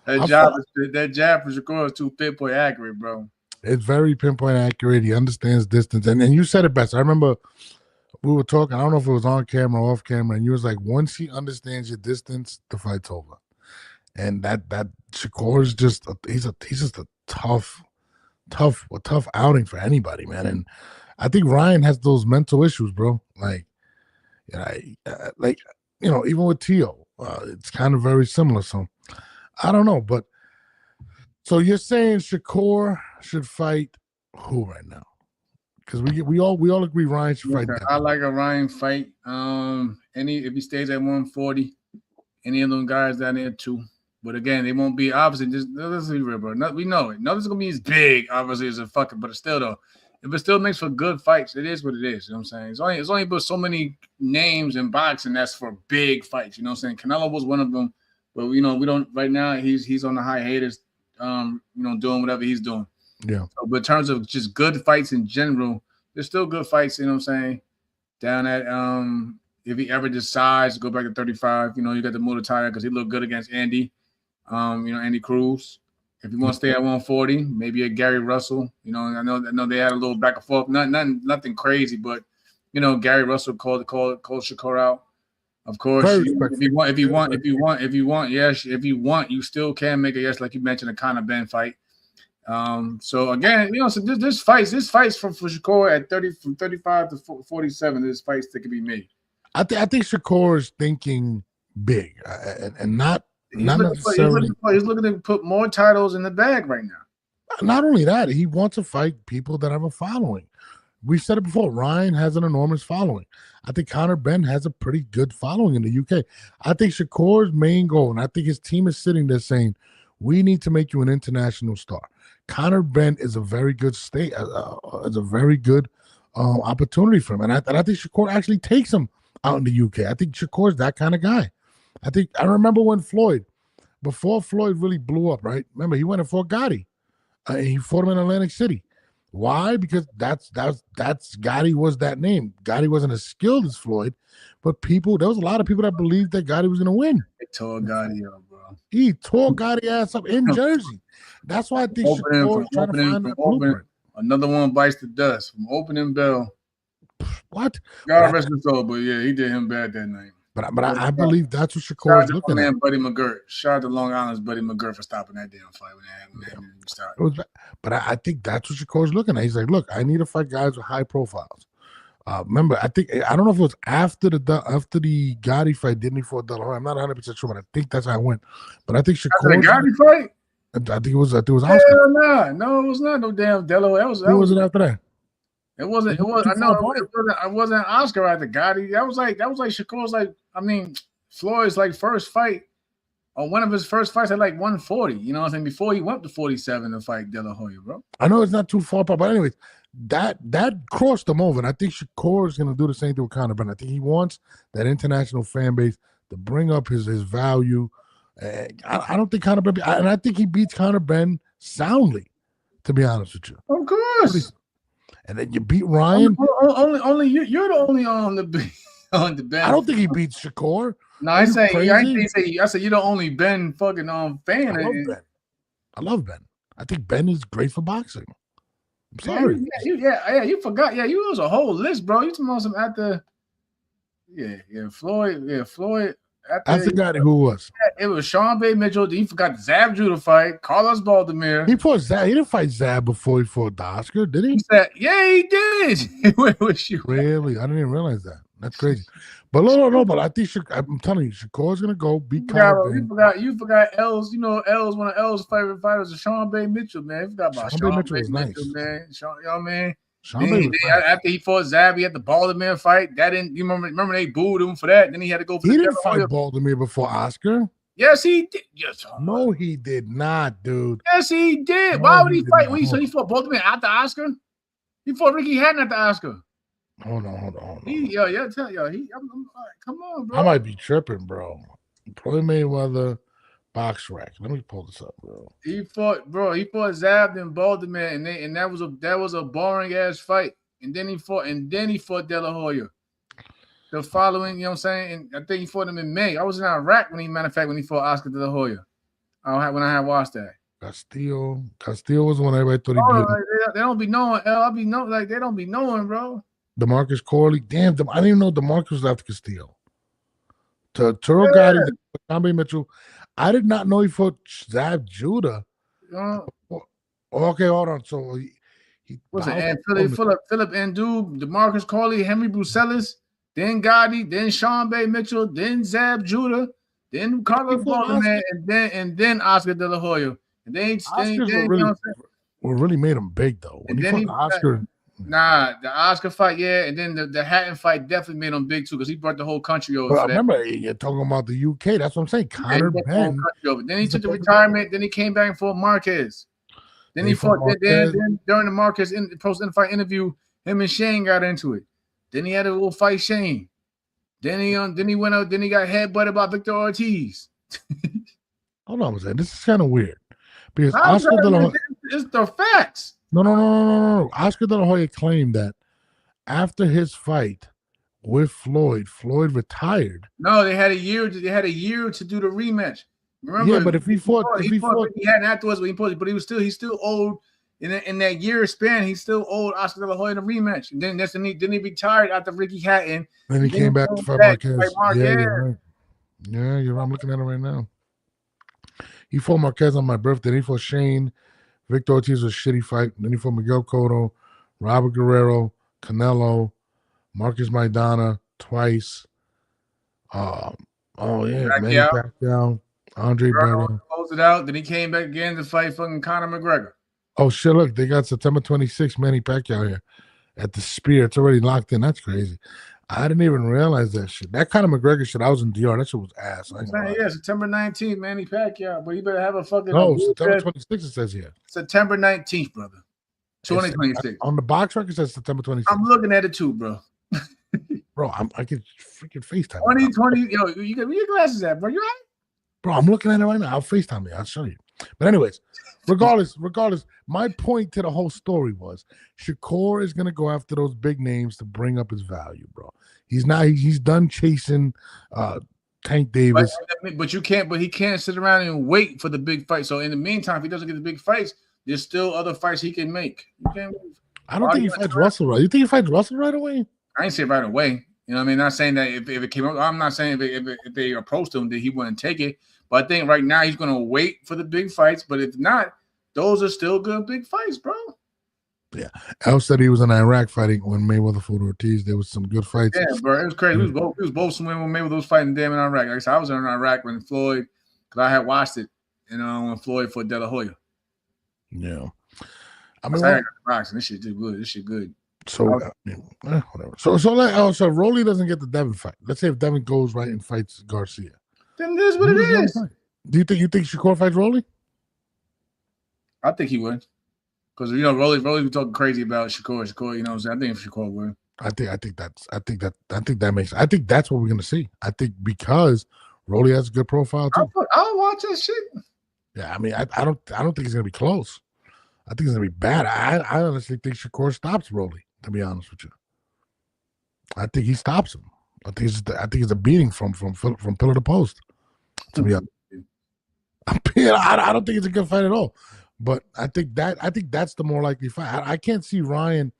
That jab for Shakur is too pinpoint accurate, bro. It's very pinpoint accurate. He understands distance. And you said it best. I remember we were talking, I don't know if it was on camera or off camera, and you was like, once he understands your distance, the fight's over. And that Shakur is just he's just a tough outing for anybody, man. And I think Ryan has those mental issues, bro. Like, even with Tio, it's kind of very similar. So I don't know, but so you're saying Shakur should fight who right now? Because we all agree Ryan should fight. I like a Ryan fight. If he stays at 140, any of them guys down there too. But again, they won't be obviously. Let's be real, bro. We know it. Nothing's gonna be as big, obviously, as a fucking. But it's still though, if it still makes for good fights, it is what it is. You know what I'm saying? It's only but so many names in boxing that's for big fights. You know what I'm saying? Canelo was one of them, but we don't right now. He's on the hiatus. Doing whatever he's doing. Yeah. So, but in terms of just good fights in general, there's still good fights. You know what I'm saying? Down at if he ever decides to go back to 35, you got the Muay because he looked good against Andy. Andy Cruz. If you want to stay at 140, maybe a Gary Russell. I know they had a little back and forth. Nothing crazy, but Gary Russell called Shakur out. Of course, if you want, you still can make a yes, like you mentioned, a Conor Benn fight. So again, so this fights for Shakur at 30 from 35 to 47. There's fights that can be made. I think Shakur is thinking big and not necessarily. He's looking to put more titles in the bag right now. Not only that, he wants to fight people that have a following. We said it before. Ryan has an enormous following. I think Conor Benn has a pretty good following in the UK. I think Shakur's main goal, and I think his team is sitting there saying, we need to make you an international star. Conor Benn is a very good is a very good opportunity for him. And I think Shakur actually takes him out in the UK. I think Shakur's that kind of guy. I remember when before Floyd really blew up, right? Remember, he went and fought Gotti. He fought him in Atlantic City. Why? Because that's Gotti was that name. Gotti wasn't as skilled as Floyd, but there was a lot of people that believed that Gotti was going to win. They tore Gotti up, bro. He tore Gotti ass up in Jersey. That's why I think Shakur is trying to find that blueprint. Another one bites the dust from opening bell. What? God rest his soul, but yeah, he did him bad that night. But I believe that's what Shakur is looking at. Buddy McGirt. Shout out to Long Island's Buddy McGirt for stopping that damn fight when that started. But I think that's what Shakur is looking at. He's like, look, I need to fight guys with high profiles. Remember, I don't know if it was after the Gotti fight, didn't he fought De La Hoya? I'm not 100% sure, but I think that's how it went. But I think Shakur. The Gotti fight? I think it was Oscar. Hell nah. No, it was not no damn De La Hoya. Who was it after that? It wasn't. I wasn't Oscar after Gotti. That was like Shakur's Floyd's first fight, or one of his first fights at 140. You know what I'm saying? Before he went to 47 to fight De La Hoya, bro. I know it's not too far apart, but anyways, that crossed him over, and I think Shakur is going to do the same thing with Conor Benn. I think he wants that international fan base to bring up his value. I don't think Conor Benn, and I think he beats Conor Benn soundly, to be honest with you. Of course. And then you beat Ryan. Only you're the only on the bench. I don't think he beats Shakur. No, I say you're the only Ben fucking fan. I love Ben. I think Ben is great for boxing. I'm sorry. You forgot. Yeah, you was a whole list, bro. You talking about some after. Floyd. After Gotti, who was? It was Sean Bay Mitchell. You forgot Zab Drew to fight. Carlos Baldomir. He fought Zab. He didn't fight Zab before he fought Oscar, did he? He said, yeah, he did. Where was you? Really? I didn't even realize that. That's crazy. But no. But I think I'm telling you, Shakur's gonna go beat Conor Benn. You forgot L's. You know, L's one of L's favorite fighters is Sean Bay Mitchell, man. You forgot about Sean Bay Mitchell, man. You know what I mean? After he fought Zab, he had the Baldomir fight. That didn't. You remember they booed him for that. Then he had to go for. He didn't fight Baldomir before Oscar. Yes, he did. Yes. No, he did not, dude. Yes, he did. Why would he fight? So he fought Baldomir after Oscar. He fought Ricky Hatton after Oscar. Hold on. Come on, bro. I might be tripping, bro. Floyd Mayweather box rack. Let me pull this up, bro. He fought Zab and Balderman, and that was a boring ass fight. And then he fought De La Hoya. The following, you know what I'm saying? And I think he fought him in May. I was in Iraq when he fought Oscar De La Hoya. When I had watched that. Castillo was the one everybody thought he beat. They don't be knowing. They don't be knowing, bro. DeMarcus Corley. Damn, I didn't even know DeMarcus was after Castillo. Turo Gotti, Tommy Mitchell. I did not know he fought Zab Judah. Okay, hold on. So he was it? And Philip Ndu, DeMarcus Corley, Henry Brucelis, then Gotti, then Sean Bay Mitchell, then Zab Judah, then Carlos Balderman, and then Oscar De La Hoya. And then what really made him big though. When he fought Oscar. Nah, the Oscar fight, yeah, and then the Hatton fight definitely made him big too because he brought the whole country over. But I remember you're talking about the UK. That's what I'm saying. Conor Benn. Then he took the retirement. Then he came back and fought Marquez. Then he fought. Then during the Marquez post-fight interview, him and Shane got into it. Then he had a little fight Shane. Then he went out. Then he got headbutted by Victor Ortiz. Hold on a second. This is kind of weird because Oscar De La Hoya. It's the facts. No. Oscar De La Hoya claimed that after his fight with Floyd retired. No, they had a year. They had a year to do the rematch. Remember? Yeah, but if he fought, he hadn't afterwards. But he's still owed in that year span. He still owed Oscar De La Hoya the rematch. And then he retired after Ricky Hatton. Then he came back to fight Marquez. Yeah, you're right. Yeah, you're right. I'm looking at it right now. He fought Marquez on my birthday. Then he fought Shane. Victor Ortiz was a shitty fight. Then he fought Miguel Cotto, Robert Guerrero, Canelo, Marcus Maidana twice. Manny Pacquiao, Andre Berto. Closed it out. Then he came back again to fight fucking Conor McGregor. Oh shit! Look, they got September 26th Manny Pacquiao here at the Spear. It's already locked in. That's crazy. I didn't even realize that shit. That kind of McGregor shit, I was in DR. That shit was ass. Yeah, September 19th, Manny Pacquiao. But you better have a fucking. No, September 26th, it says here. September 19th, brother. 2026. On the box record, it says September 26th. I'm looking at it too, bro. Bro, I can freaking FaceTime. 2020. Yo, you got where your glasses at, bro? You right? Bro, I'm looking at it right now. I'll FaceTime you. I'll show you. But anyways, regardless, my point to the whole story was Shakur is gonna go after those big names to bring up his value, bro. He's done chasing Tank Davis. But he can't sit around and wait for the big fight. So in the meantime, if he doesn't get the big fights, there's still other fights he can make. I don't think he fights Russell right. You think he fights Russell right away? I ain't say right away. You know what I mean? Not saying that if it came up, I'm not saying if they approached him that he wouldn't take it. But I think right now he's gonna wait for the big fights. But if not, those are still good big fights, bro. Yeah. El said he was in Iraq fighting when Mayweather fought Ortiz. There was some good fights. Yeah, bro. It was crazy. We was both swimming when Mayweather was fighting damn in Iraq. Like I said, I was in Iraq when Floyd, because I had watched it, when Floyd fought De La Hoya. Yeah. I mean, boxing. This shit too good. This shit good. So whatever. So Rolly doesn't get the Devin fight. Let's say if Devin goes right and fights Garcia. Then this is what it is. Do you think Shakur fights Rolly? I think he would. Because Rolly be talking crazy about Shakur, you know what I'm saying? I think if Shakur would. I think that's what we're gonna see. I think because Rolly has a good profile too. I'll watch that shit. Yeah, I mean, I don't think it's gonna be close. I think it's gonna be bad. I honestly think Shakur stops Rolly, to be honest with you. I think he stops him. I think it's a beating from pillar to post. To be honest, I don't think it's a good fight at all. But I think that's the more likely fight. I can't see Ryan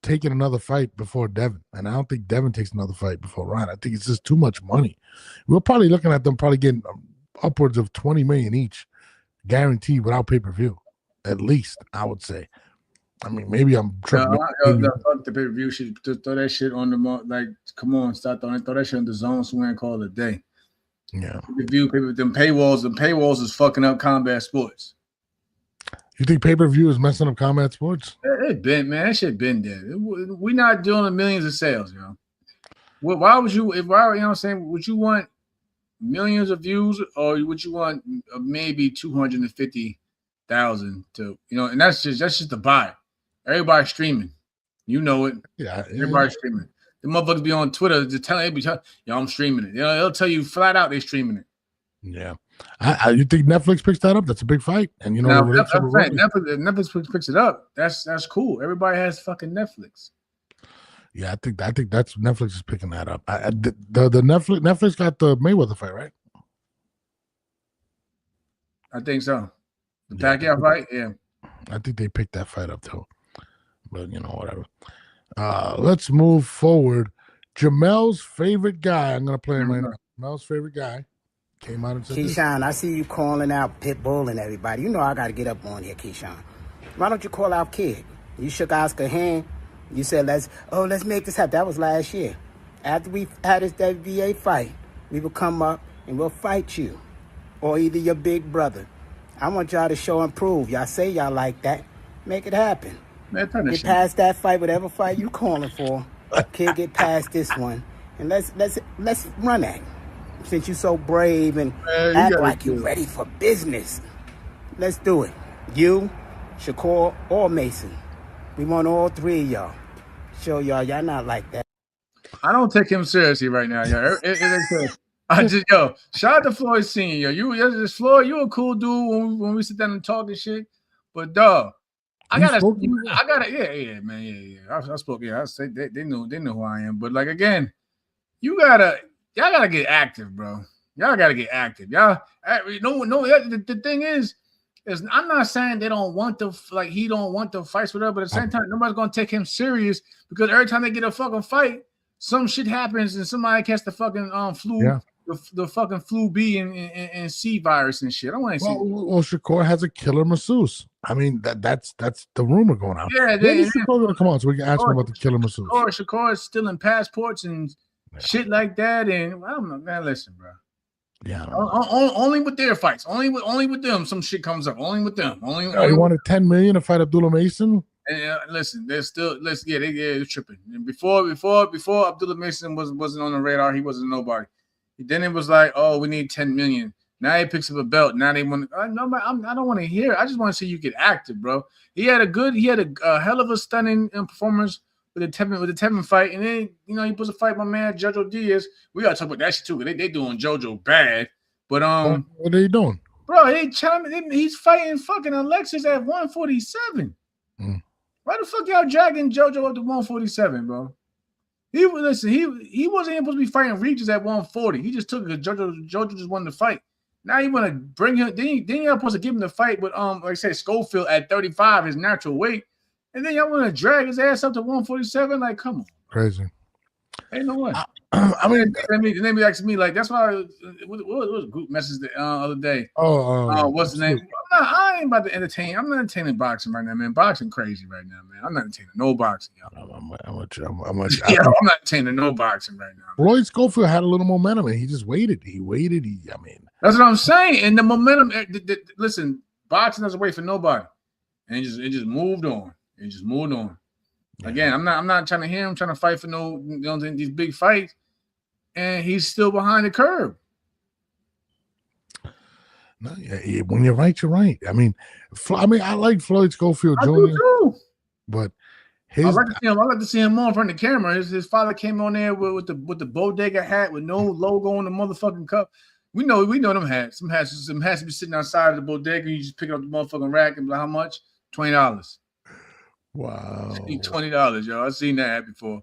taking another fight before Devin, and I don't think Devin takes another fight before Ryan. I think it's just too much money. We're probably looking at them getting upwards of $20 million each, guaranteed without pay-per-view. At least I would say. I mean, maybe I'm tripping. Fuck the pay-per-view shit. Just throw that shit on the come on, stop throw that shit on the zone somewhere and call it a day. Yeah. Pay-per-view, them paywalls is fucking up combat sports. You think pay-per-view is messing up combat sports? It been, man. That shit been dead. We're not doing millions of sales, you know. Why would you? You know what I'm saying? Would you want millions of views, or would you want maybe 250,000 to, And that's just the buy. Everybody's streaming. You know it. Yeah. Everybody's streaming it. The motherfuckers be on Twitter just telling yo, I'm streaming it. They'll tell you flat out they streaming it. Yeah. You think Netflix picks that up? That's a big fight. And you know, now, Netflix picks it up. That's cool. Everybody has fucking Netflix. Yeah, I think that's Netflix is picking that up. The Netflix got the Mayweather fight, right? I think so. The Pacquiao fight, yeah. I think they picked that fight up too. But you know, whatever. Let's move forward. Jamel's favorite guy. I'm gonna play him right now. Jamel's favorite guy came out and said, Keyshawn, I see you calling out Pitbull and everybody. You know I gotta get up on here, Keyshawn. Why don't you call out Kid? You shook Oscar's hand. You said let's make this happen. That was last year. After we had this WBA fight, we will come up and we'll fight you. Or either your big brother. I want y'all to show and prove. Y'all say y'all like that. Make it happen. Man, get past that fight, whatever fight you calling for. Kid, get past this one. And let's run that. Since you so brave and act like you ready for business. Let's do it. You, Shakur, or Mason. We want all three of y'all. Show y'all not like that. I don't take him seriously right now, yo. Shout out to Floyd Senior. Floyd, you a cool dude when we sit down and talk and shit. But dog, I gotta, man. I spoke, I say they know who I am. But like again, y'all gotta get active, bro. Y'all gotta get active. The thing is I'm not saying they don't want to he don't want the fights, whatever. But at the same time, nobody's gonna take him serious because every time they get a fucking fight, some shit happens and somebody catch the fucking flu. Yeah. The fucking flu B and C virus and shit. I want to see. Well, Shakur has a killer masseuse. I mean, that's the rumor going out. Yeah, Shakur gonna come on so we can ask him about the killer masseuse. Shakur is stealing passports and shit like that. And I don't know, man. Listen, bro. Yeah. Only with their fights. Only with them, some shit comes up. Only with them. He wanted $10 million to fight Abdullah Mason. And listen, they're tripping. And before Abdullah Mason wasn't on the radar, he wasn't nobody. Then it was like, oh, we need 10 million. Now he picks up a belt. Now they want. I don't want to hear it. I just want to see you get active, bro. He had a hell of a stunning performance with the Tevin fight, and then he was a fight with my man Jojo Diaz. We gotta talk about that shit too. They doing Jojo bad, but what are you doing, bro? He's fighting fucking Alexis at 147. Why the fuck y'all dragging Jojo up to 147, bro? He wasn't even supposed to be fighting Regis at 140. He just took it because Jojo just wanted to fight. Now you want to bring him. Then y'all supposed to give him the fight with like I said, Schofield at 35, his natural weight, and then y'all want to drag his ass up to 147. Like, come on, crazy. Ain't no way. I mean, they be asking me like, that's why. What was a group message the other day? What's the name? I ain't about to entertain. I'm not entertaining boxing right now, man. Boxing crazy right now, man. I'm not entertaining no boxing, y'all. I'm not entertaining no boxing right now. Floyd Schofield had a little momentum, and he just waited. That's what I'm saying. And the momentum. Listen, boxing doesn't wait for nobody, and it just moved on. It just moved on. Again, I'm not trying to hear him trying to fight for these big fights, and he's still behind the curve. No, yeah, when you're right, you're right. I mean, I like Floyd Schofield Jr. Too. But I like to see him more in front of the camera. His father came on there with the bodega hat with no logo on the motherfucking cup. We know them hats. Some hats be sitting outside of the bodega. You just pick up the motherfucking rack and be like, how much? $20. Wow. $20, yo. I've seen that hat before.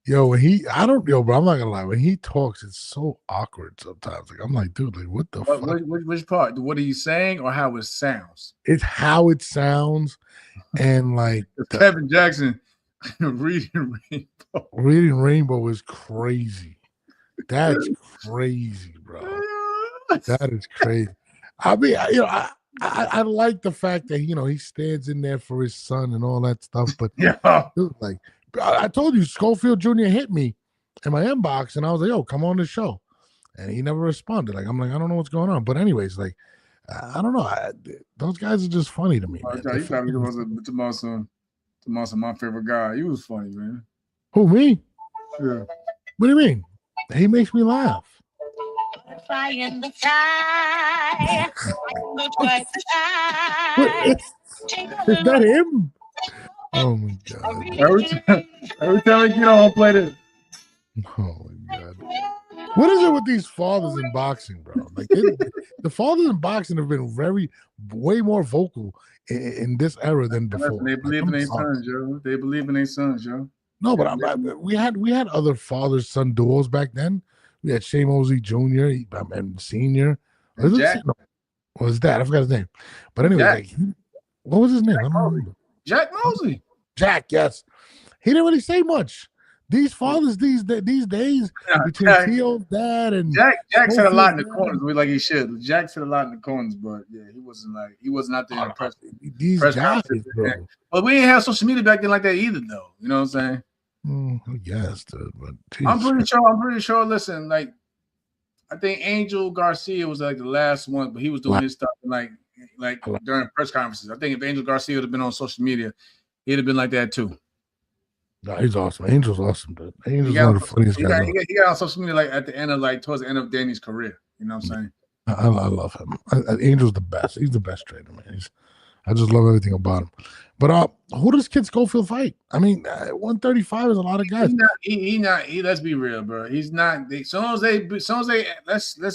Yo, bro, I'm not gonna lie. When he talks, it's so awkward sometimes. Like, I'm like, dude, like, what the fuck? Which part? What are you saying or how it sounds? It's how it sounds. And like Kevin Jackson reading Rainbow. Reading Rainbow is crazy. That's crazy, bro. That is crazy. I mean, I like the fact that he stands in there for his son and all that stuff, but dude, like I told you, Schofield Jr. hit me in my inbox, and I was like, "Yo, come on the show," and he never responded. Like I'm like, I don't know what's going on, but anyways, like I don't know. Those guys are just funny to me. He probably was my favorite guy. He was funny, man. Who, me? Yeah. What do you mean? He makes me laugh. Fly in the sky. Is that him? Oh my god. Every time we get on, play this. Oh my god. What is it with these fathers in boxing, bro? Like the fathers in boxing have been way more vocal in this era than before. They believe in their sons, yo. They believe in their sons, yo. No, but we had other father-son duels back then. We had Shane Mosley Jr. and Senior. Jack. What was that? I forgot his name. But anyway, like, what was his name? I don't remember. Jack Mosley. Jack, yes. He didn't really say much. These fathers these days, between Teal's dad and Jack said a lot in the corners, like he should. Jack said a lot in the corners, but yeah, he wasn't out there in the press. These guys, bro. But we didn't have social media back then like that either, though. You know what I'm saying? Yes, dude. But I'm pretty sure. Listen, like I think Angel Garcia was like the last one, but he was doing his stuff like during press conferences. I think if Angel Garcia would have been on social media, he'd have been like that too. No, he's awesome. Angel's awesome, dude. Angel's one of the funniest guys. He got on social media like at the end of towards the end of Danny's career. You know what I'm saying? I love him. Angel's the best. He's the best trainer, man. I just love everything about him. But who does Kid Schofield fight? I mean, 135 is a lot of guys. Let's be real, bro. He's not. Let's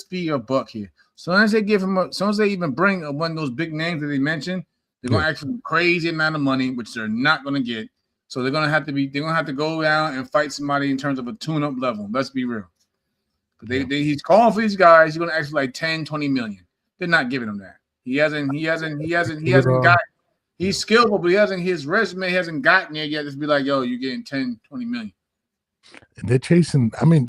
be a buck here. As soon as they even bring one of those big names that they mentioned, they're gonna ask for a crazy amount of money, which they're not gonna get. So they're gonna have to go down and fight somebody in terms of a tune-up level. Let's be real. He's calling for these guys. He's gonna ask for like 10, 20 million. They're not giving him that. He hasn't got. He's skillful, but his resume hasn't gotten there yet. Just be like, yo, you're getting 10, 20 million. And they're chasing. I mean,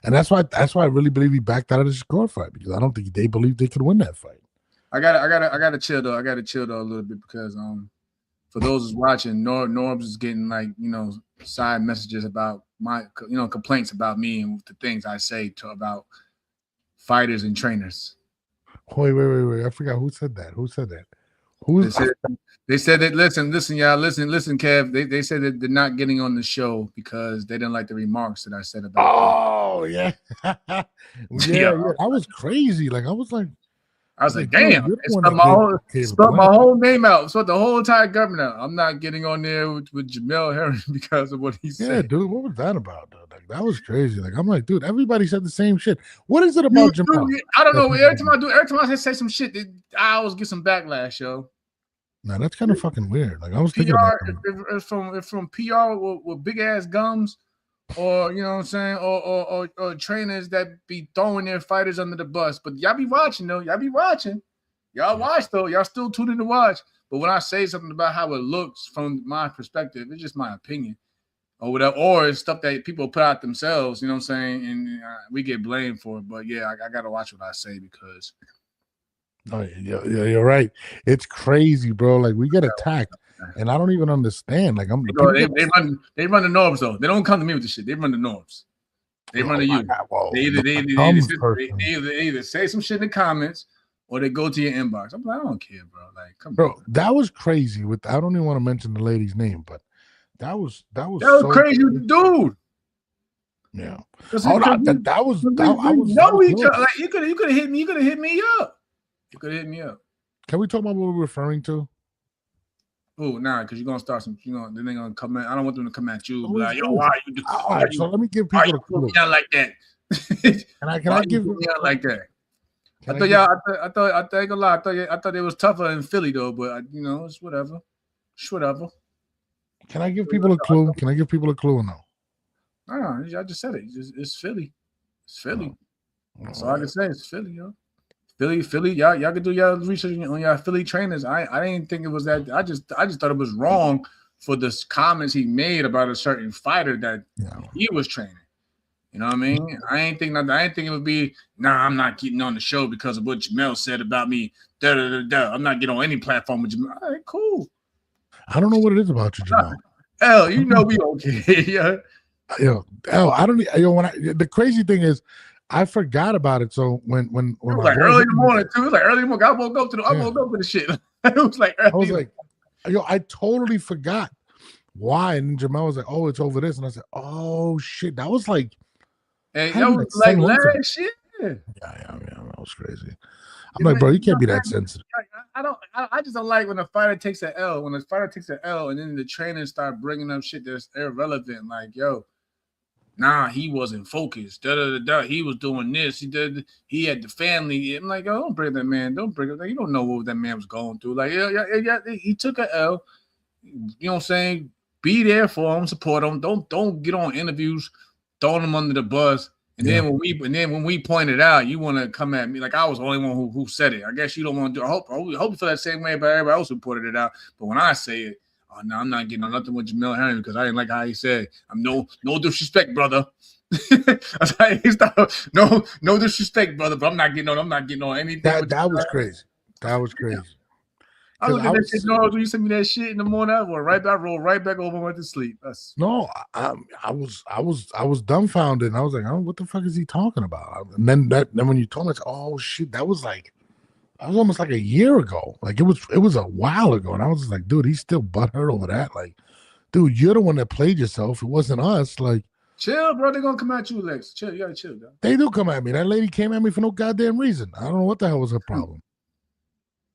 and that's why I really believe he backed out of the Shakur fight, because I don't think they believed they could win that fight. I gotta chill though. A little bit, because for those who's watching, Norbs is getting side messages about my complaints about me and the things I say about fighters and trainers. Wait! I forgot who said that. They said that. Listen, y'all. Listen, Kev. They said that they're not getting on the show because they didn't like the remarks that I said about. Oh yeah, yeah. That was crazy. Like I was like, damn, it spelled my whole name out. So the whole entire government out. I'm not getting on there with Jamel Herring because of what he said. Yeah, dude, what was that about? Dude? Like, that was crazy. Like, I'm like, dude, everybody said the same shit. What is it about Jamel? I don't know. Every time I say some shit, I always get some backlash, yo. Nah, that's kind of fucking weird. Like, I was thinking about it's from PR with big ass gums, or you know what I'm saying, or trainers that be throwing their fighters under the bus. But y'all be watching though. Y'all watch though. Y'all still tune in to watch. But when I say something about how it looks from my perspective, it's just my opinion, or whatever, or it's stuff that people put out themselves. You know what I'm saying, and we get blamed for it. But yeah, I gotta watch what I say, because. Oh yeah, you're right. It's crazy, bro. Like, we get attacked, and I don't even understand. Like, they run the norms though. They don't come to me with the shit. They run the norms. They run to you. They either say some shit in the comments, or they go to your inbox. I'm like, I don't care, bro. Like, come bro, on. That was crazy. I don't even want to mention the lady's name, but that was so crazy with the dude. Yeah. That was. Like, you could have hit me. You could have hit me up. You could hit me up. Can we talk about what we're referring to? Oh, nah, because you're gonna start some. Then they're gonna come in. I don't want them to come at you. Like, yo, why you do? All right, so let me give people a clue. Not like that. Can I give you like that? I ain't gonna lie. I thought it was tougher in Philly though, but it's whatever. It's whatever. Can I give people a clue? Can I give people a clue or no? Nah, I just said it. It's Philly. It's Philly. That's all I can say. It's Philly, yo. Philly, y'all can do y'all research on y'all Philly trainers. I didn't think it was that. I just thought it was wrong for the comments he made about a certain fighter that he was training. You know what I mean? I ain't think it would be. Nah, I'm not getting on the show because of what Jamel said about me. I'm not getting on any platform with Jamel. All right, cool. I don't know what it is about you, Jamel. L, you know we okay. Yo, L, I don't. The crazy thing is, I forgot about it. So when it was like early in the morning too. It was like early in the morning. I woke up to the shit. It was like early. I was like, yo, I totally forgot why. And Jamel was like, oh, it's over this. And I said, oh shit. That was like, and that was like last shit. Yeah, that was crazy. I'm like, bro, you can't be that sensitive. I just don't like when a fighter takes an L. When a fighter takes an L, and then the trainers start bringing up shit that's irrelevant. Like, yo, nah, he wasn't focused. Da da da da. He was doing this. He had the family. I'm like, yo, don't bring that man. Don't bring it. You don't know what that man was going through. Like, yeah. He took an L. You know what I'm saying? Be there for him, support him. Don't get on interviews, throwing him under the bus. And then when we pointed out, you want to come at me like I was the only one who said it. I guess you don't want to do. I hope you feel that same way about everybody else who pointed it out. But when I say it, oh no, I'm not getting on nothing with Jamel Herring because I didn't like how he said. I'm no disrespect, brother. No disrespect, brother. But I'm not getting on anything. That was crazy. That was crazy. I look at that shit. No, when you sent me that shit in the morning, I roll right back over and went to sleep. I was dumbfounded. And I was like, oh, what the fuck is he talking about? And then when you told me, oh shit, that was almost like a year ago. Like it was a while ago. And I was just like, dude, he's still butthurt over that. Like, dude, you're the one that played yourself. It wasn't us. Like, chill, bro. They're gonna come at you, Lex. Chill, you gotta chill, though. They do come at me. That lady came at me for no goddamn reason. I don't know what the hell was her problem.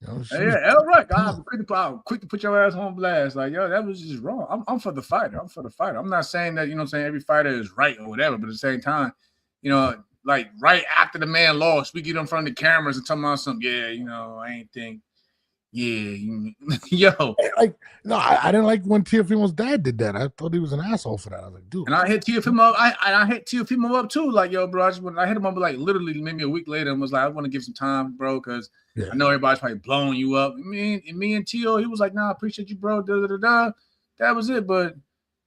All right. I'm quick to put your ass on blast. Like, yo, that was just wrong. I'm for the fighter. I'm not saying that, every fighter is right or whatever, but at the same time, like right after the man lost, we get in front of the cameras and talk about something. Yeah, I ain't think. Yeah, yo. Like, no, I didn't like when Teofimo's dad did that. I thought he was an asshole for that. I was like, dude. And I hit Teofimo up. I hit Teofimo up too. Like, yo, bro, I hit him up like literally maybe a week later and was like, I want to give some time, bro, because I know everybody's probably blowing you up. Me and Teo, he was like, nah, I appreciate you, bro. Da, da, da, da. That was it.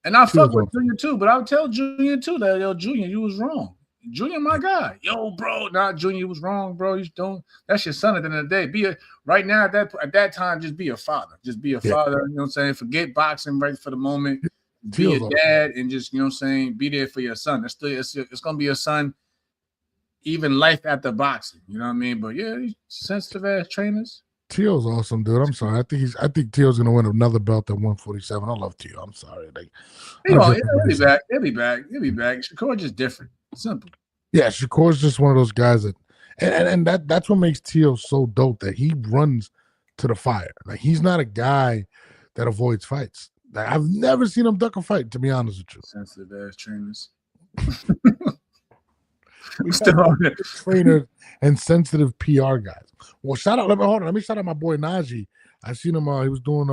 And I fuck with Junior too, but I would tell Junior too that, yo, Junior, you was wrong. Junior, my guy. Yo, bro, not Junior, you was wrong, bro. You don't. That's your son at the end of the day. Right now at that time, just be a father. Just be a father. You know what I'm saying? Forget boxing right for the moment. Be a dad and just, you know what I'm saying, be there for your son. It's gonna be your son, even life after boxing. You know what I mean? But yeah, these sensitive ass trainers. Teo's awesome, dude. I'm sorry. I think Teo's gonna win another belt at 147. I love Teo. I'm sorry. Like, he'll be back. He'll be back. Shakur just different. Simple. Yeah, Shakur's just one of those guys that's what makes Teo so dope, that he runs to the fire. Like, he's not a guy that avoids fights. Like, I've never seen him duck a fight, to be honest with you. Sensitive ass trainers. We still on it. Trainers and sensitive PR guys. Well, let me shout out my boy Najee. I seen him. He was doing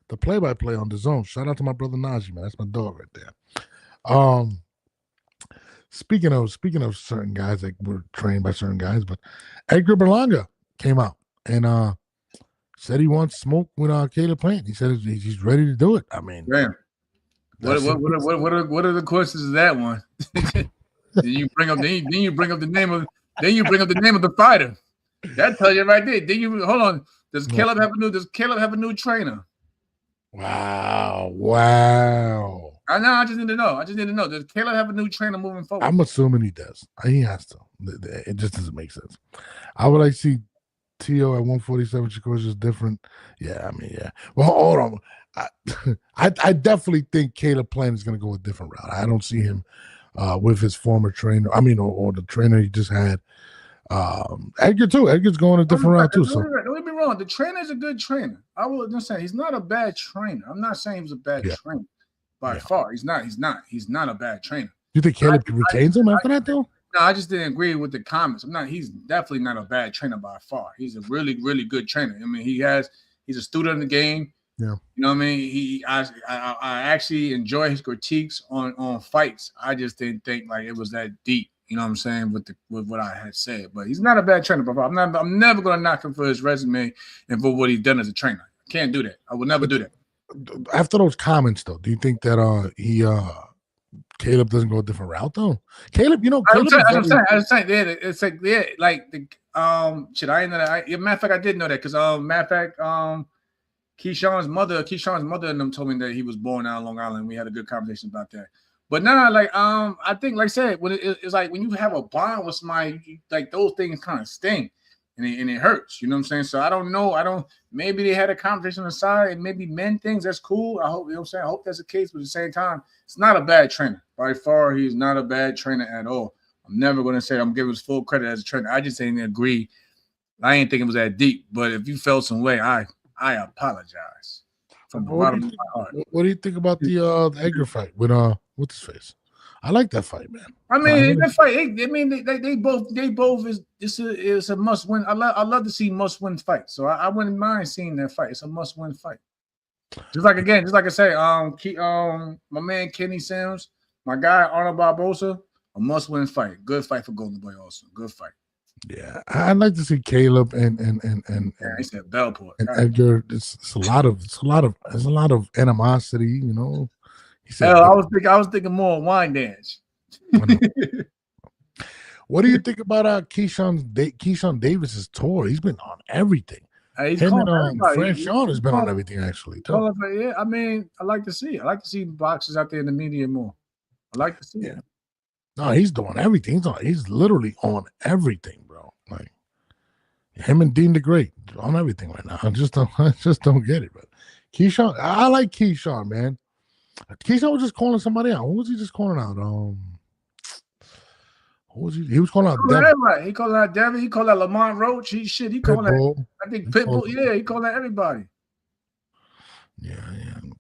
the play-by-play on the Zone. Shout out to my brother Najee, man. That's my dog right there. Speaking of certain guys that were trained by certain guys, but Edgar Berlanga came out and said he wants smoke with Caleb Plant. He said he's ready to do it. I mean, damn. What are the questions of that one? Then you bring up the name of the fighter. That tells you right there. Then you hold on. Does Caleb have a new trainer? Wow. I know. I just need to know. Does Caleb have a new trainer moving forward? I'm assuming he does. He has to. It just doesn't make sense. I would like to see Teo at 147. Shakur's just different. Yeah, I mean, yeah. Well, hold on. I definitely think Caleb Plant is going to go a different route. I don't see him with his former trainer. I mean, or the trainer he just had. Edgar too. Edgar's going a different route too. So don't get me wrong. The trainer is a good trainer. I will not say he's not a bad trainer. I'm not saying he was a bad trainer. By far, he's not a bad trainer. You think Caleb retains him after that, though? No, I just didn't agree with the comments. He's definitely not a bad trainer by far. He's a really, really good trainer. I mean, he's a student of the game. Yeah. You know what I mean? I actually enjoy his critiques on fights. I just didn't think like it was that deep. You know what I'm saying, with what I had said. But he's not a bad trainer, but I'm never gonna knock him for his resume and for what he's done as a trainer. I can't do that. I will never do that. After those comments, though, do you think that Caleb doesn't go a different route though? Caleb, Caleb I'm saying, it's like like the shit. I ain't know that. Matter of fact, I did know that because Keyshawn's mother and them told me that he was born out on Long Island. We had a good conversation about that. But now, like I think, like I said, when it's like when you have a bond with somebody, like those things kind of sting. And it hurts, you know what I'm saying? So I don't know. Maybe they had a conversation on the side and maybe mend things. That's cool. I hope, you know what I'm saying? I hope that's the case. But at the same time, it's not a bad trainer. By far, he's not a bad trainer at all. I'm never going to say I'm giving his full credit as a trainer. I just didn't agree I ain't think it was that deep. But if you felt some way, I apologize from the bottom of my heart. What do you think about the Edgar fight with what's his face? I like that fight, man. I mean, that fight. They both is it's a must win. I love to see must win fights. So I wouldn't mind seeing that fight. It's a must win fight. Just like I say, my man Kenny Sims, my guy Arnold Barbosa, a must win fight. Good fight for Golden Boy also. Good fight. Yeah, I'd like to see Caleb and he said Bellport and Edgar. It's a lot of animosity, you know. He said, I was thinking more wine dance. What do you think about Keyshawn Davis's tour? He's been on everything. Him and Fred Sean has been on everything actually. Yeah, I mean, I like to see boxers out there in the media more. I like to see it. No, he's doing everything. He's literally on everything, bro. Like him and Dean the Great on everything right now. I just don't get it. But Keyshawn, I like Keyshawn, man. Keyshawn was just calling somebody out. Who was he just calling out? Who was he? He was calling out Devin. He called out Devin. He called out Lamont Roach. He called out. I think Pitbull. Yeah, he called out everybody. Yeah.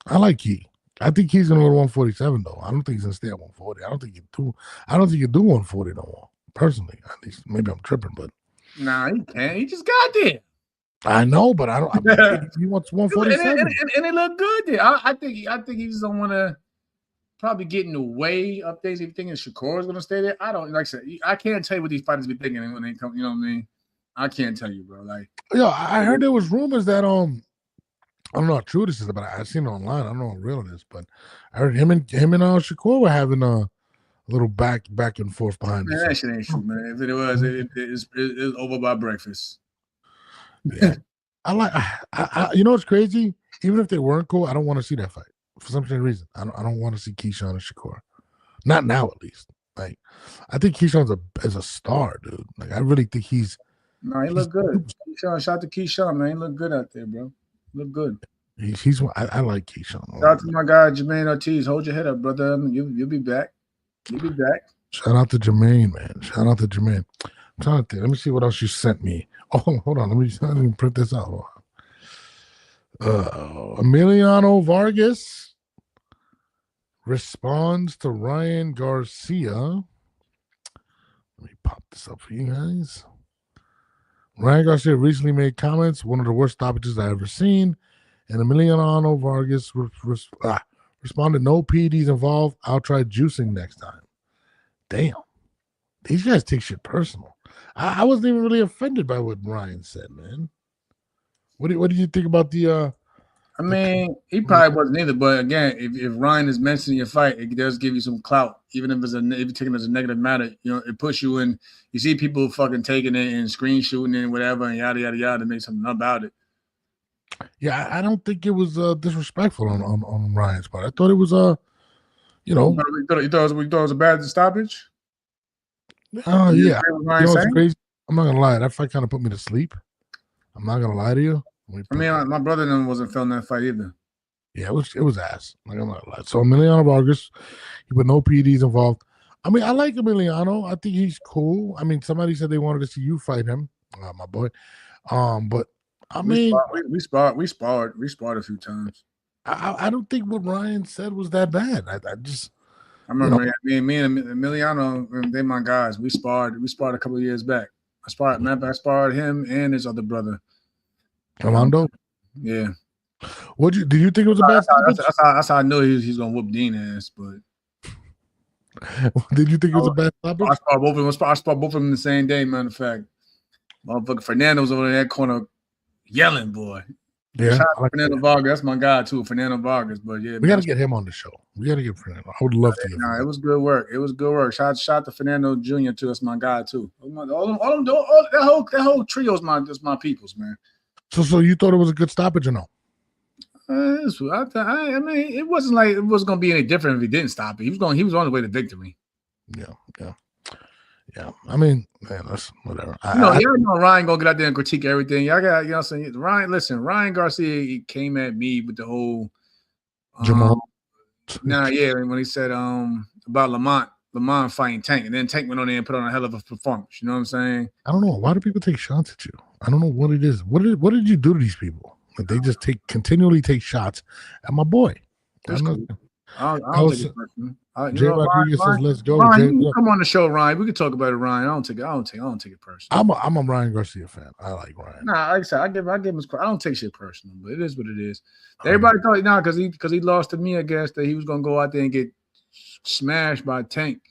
I like Key. I think he's gonna go to 147 though. I don't think he's gonna stay at 140. I don't think you do 140 no more. Personally, at least maybe I'm tripping, but nah, he can't. He just got there. I know, but I don't. He wants 147, and it looked good there. I think he just don't want to probably get in the way of things. If thinking Shakur is gonna stay there, I don't. Like I said, I can't tell you what these fighters be thinking when they come. You know what I mean? I can't tell you, bro. Like, yo, I heard there was rumors that I don't know how true this is, but I've seen it online. I don't know how real it is, but I heard him and Shakur were having a little back and forth behind man, that shit ain't true, man. If it was, it's over by breakfast. Yeah, I you know what's crazy? Even if they weren't cool, I don't want to see that fight for some strange reason. I don't want to see Keyshawn and Shakur, not now at least. Like, I think Keyshawn's a star, dude. Like, I really think he's. No, he look good. Keyshawn, shout out to Keyshawn, man. He look good out there, bro. Look good. I like Keyshawn. Shout out to my guy Jermaine Ortiz. Hold your head up, brother. You'll be back. You'll be back. Shout out to Jermaine, man. Shout out to Jermaine. I'm trying to think. Let me see what else you sent me. Oh, hold on. I didn't print this out. Emiliano Vargas responds to Ryan Garcia. Let me pop this up for you guys. Ryan Garcia recently made comments, one of the worst stoppages I've ever seen. And Emiliano Vargas responded, no PEDs involved. I'll try juicing next time. Damn. These guys take shit personal. I wasn't even really offended by what Ryan said, man. What do you think about the I mean, he probably wasn't either, but again, if Ryan is mentioning your fight, it does give you some clout, even if if you're taking it as a negative matter. You know, it puts you in. You see people fucking taking it and screenshooting it and whatever, and yada yada yada, to make something about it. Yeah, I don't think it was disrespectful on Ryan's part. I thought it was you know. You thought it was a bad stoppage. Oh yeah, it's crazy. I'm not gonna lie, that fight kind of put me to sleep. I'm not gonna lie to you. I mean, my brother then wasn't feeling that fight either. Yeah, it was ass. Like, I'm not gonna lie. So Emiliano Vargas, he put no PEDs involved. I mean, I like Emiliano. I think he's cool. I mean, somebody said they wanted to see you fight him, my boy. But I mean, we sparred a few times. I don't think what Ryan said was that bad. I remember me and Emiliano, they my guys. We sparred a couple of years back. I sparred him and his other brother. Armando? Yeah. Did you think it was a bad stoppage? That's how I knew he's gonna whoop Dean ass, but did you think it was a bad stoppage? I sparred both of them the same day, matter of fact. Motherfucker Fernando's over in that corner yelling, boy. Yeah. Shout out to Fernando Vargas. That's my guy too, Fernando Vargas. But yeah, we gotta get him on the show. We gotta get Fernando. I would love to get him. It was good work. Shout out to Fernando Jr. too. That's my guy too. That whole trio's my people's, man. So you thought it was a good stoppage or no? I mean, it wasn't like it wasn't gonna be any different if he didn't stop it. He was on the way to victory. Yeah. I mean, man, that's whatever. Y'all know Ryan gonna get out there and critique everything. Y'all got, you know what I'm saying? Ryan Garcia, he came at me with the whole Jamal. When he said about Lamont fighting Tank, and then Tank went on there and put on a hell of a performance. You know what I'm saying? I don't know. Why do people take shots at you? I don't know what it is. What did you do to these people? Like, they just continually take shots at my boy. That's cool. I don't Also, take it personally. Jay Rodriguez says, "Let's go." Ryan, you come on the show, Ryan. We can talk about it, Ryan. I don't take it personally. I'm a Ryan Garcia fan. I like Ryan. Nah, like I said, I give him his. I don't take shit personal, but it is what it is. Everybody thought because he lost to me, I guess, that he was gonna go out there and get smashed by Tank.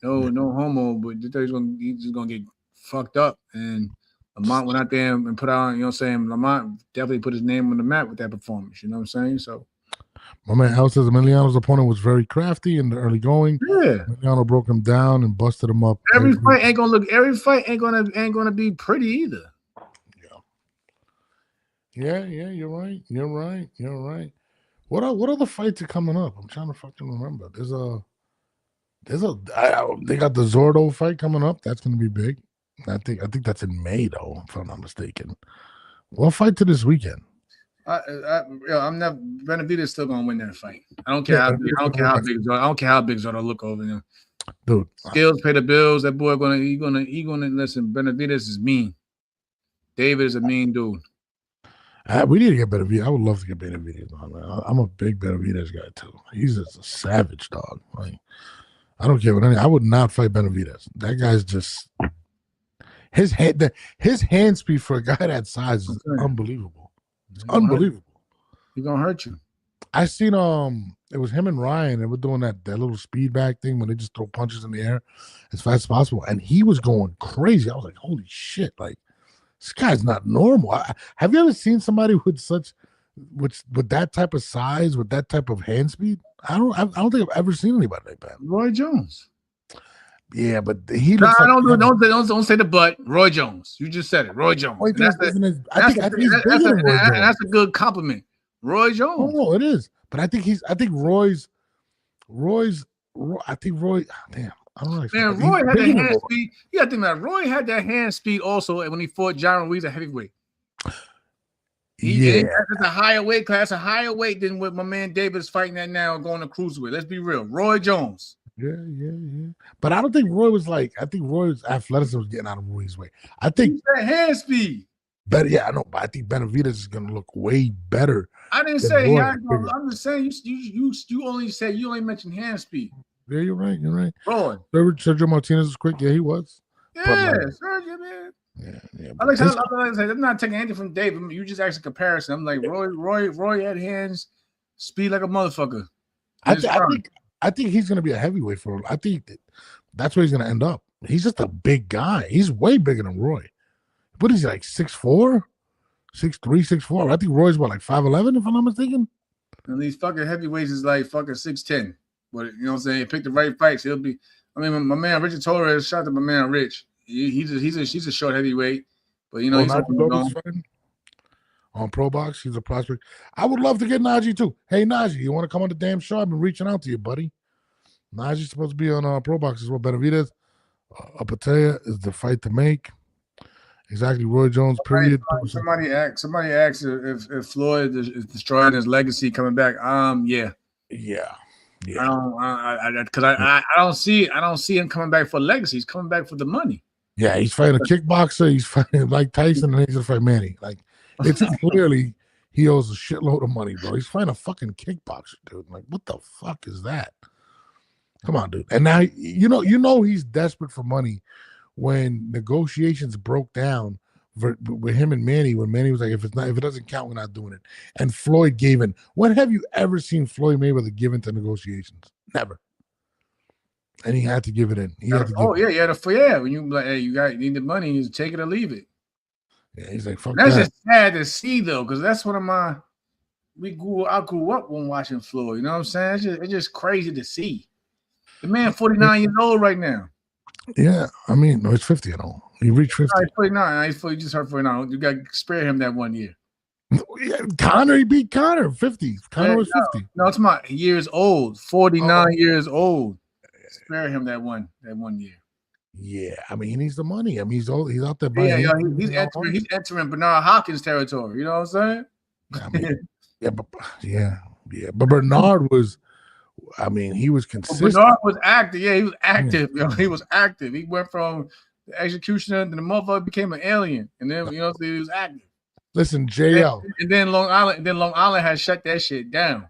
No homo, but they thought he's just gonna get fucked up. And Lamont went out there and put out, you know what I'm saying? Lamont definitely put his name on the map with that performance. You know what I'm saying? So. My man Al says Emiliano's opponent was very crafty in the early going. Yeah, Emiliano broke him down and busted him up. Every fight ain't gonna be pretty either. Yeah. You're right. What other fights are coming up? I'm trying to fucking remember. They got the Zordo fight coming up. That's gonna be big. I think that's in May though, if I'm not mistaken. What fight to this weekend? I'm not. Benavidez still gonna win that fight. I don't care how big Zordo look over him. Dude, skills pay the bills. That boy gonna listen. Benavidez is mean. David is a mean dude. We need to get Benavidez. I would love to get Benavidez on, man. I'm a big Benavidez guy too. He's just a savage dog. Like, I don't care what I would not fight Benavidez. That guy's just his hand speed for a guy that size is unbelievable. It's unbelievable. He's gonna hurt you. I seen it was him and Ryan, and we're doing that little speed bag thing when they just throw punches in the air as fast as possible, and he was going crazy. I was like, holy shit, like this guy's not normal. Have you ever seen somebody with that type of size, with that type of hand speed? I don't think I've ever seen anybody like that. Roy Jones. Yeah, but he looks don't say the but. Roy Jones. You just said it. Roy Jones. I think he's bigger than Roy Jones. That's a good compliment. Roy Jones. No, it is. But I think Roy's damn. I don't know. Man, Roy had that hand speed. You got to think about it. Roy had that hand speed also when he fought John Ruiz at heavyweight. That's a higher weight class, a higher weight than what my man David is fighting at now, going to cruiserweight. Let's be real. Roy Jones. Yeah. But I don't think Roy was like. I think Roy's athleticism was getting out of Ruiz's way. I think that hand speed. But yeah, I know. But I think Benavidez is going to look way better. I didn't say he. I'm just saying you only mentioned hand speed. Yeah, you're right. Roy. Sergio Martinez is quick. Yeah, he was. Yeah, Sergio, man. Yeah. I'm not taking anything from Dave. You just asked a comparison. I'm like Roy had hands, speed like a motherfucker. I think he's going to be a heavyweight for him. I think that's where he's going to end up. He's just a big guy. He's way bigger than Roy. What is he, like 6'4", 6'3", 6'4"? I think Roy's like 5'11", if I'm not mistaken. And these fucking heavyweights is like fucking 6'10". But you know what I'm saying? Pick the right fights. He'll be. I mean, my man Richard Torres. Shout out to my man Rich. He's a short heavyweight, but you know he's on Pro Box. He's a prospect. I would love to get Najee too. Hey Najee, you want to come on the damn show? I've been reaching out to you, buddy. Najee's supposed to be on Pro Box as well. Benavidez, Patea is the fight to make. Exactly, Roy Jones. Period. Somebody asked if Floyd is destroying his legacy coming back. Yeah. I don't see him coming back for legacy. He's coming back for the money. Yeah, he's fighting a kickboxer. He's fighting like Tyson, and he's gonna fight Manny. Like, it's clearly he owes a shitload of money, bro. He's fighting a fucking kickboxer, dude. Like, what the fuck is that? Come on, dude. And now you know he's desperate for money. When negotiations broke down with him and Manny, when Manny was like, if it doesn't count, we're not doing it. And Floyd gave in. When have you ever seen Floyd Mayweather give in to negotiations? Never. And he had to give it in. When you like, hey, you need the money, you take it or leave it. Yeah, he's like, fuck that's that. Just sad to see though, because that's one of my. I grew up when watching Floyd. You know what I'm saying? It's just crazy to see. The man, 49 years old right now. Yeah, I mean, no, he's 50 and all. He reached 50. He's 49. He just hurt 49. You got to spare him that 1 year. Yeah, Conor, he beat Conor 50. Conor was 50. No, it's my years old. 49 years old. Spare him that one year. Yeah, I mean, he needs the money. I mean, he's out there. He's entering Bernard Hopkins territory. You know what I'm saying? But Bernard was. I mean, he was consistent. Bernard was active. Yeah, he was active. He was active. He went from the executioner, and the motherfucker became an alien, and then you know he was active. Listen, JL, and then Long Island has shut that shit down.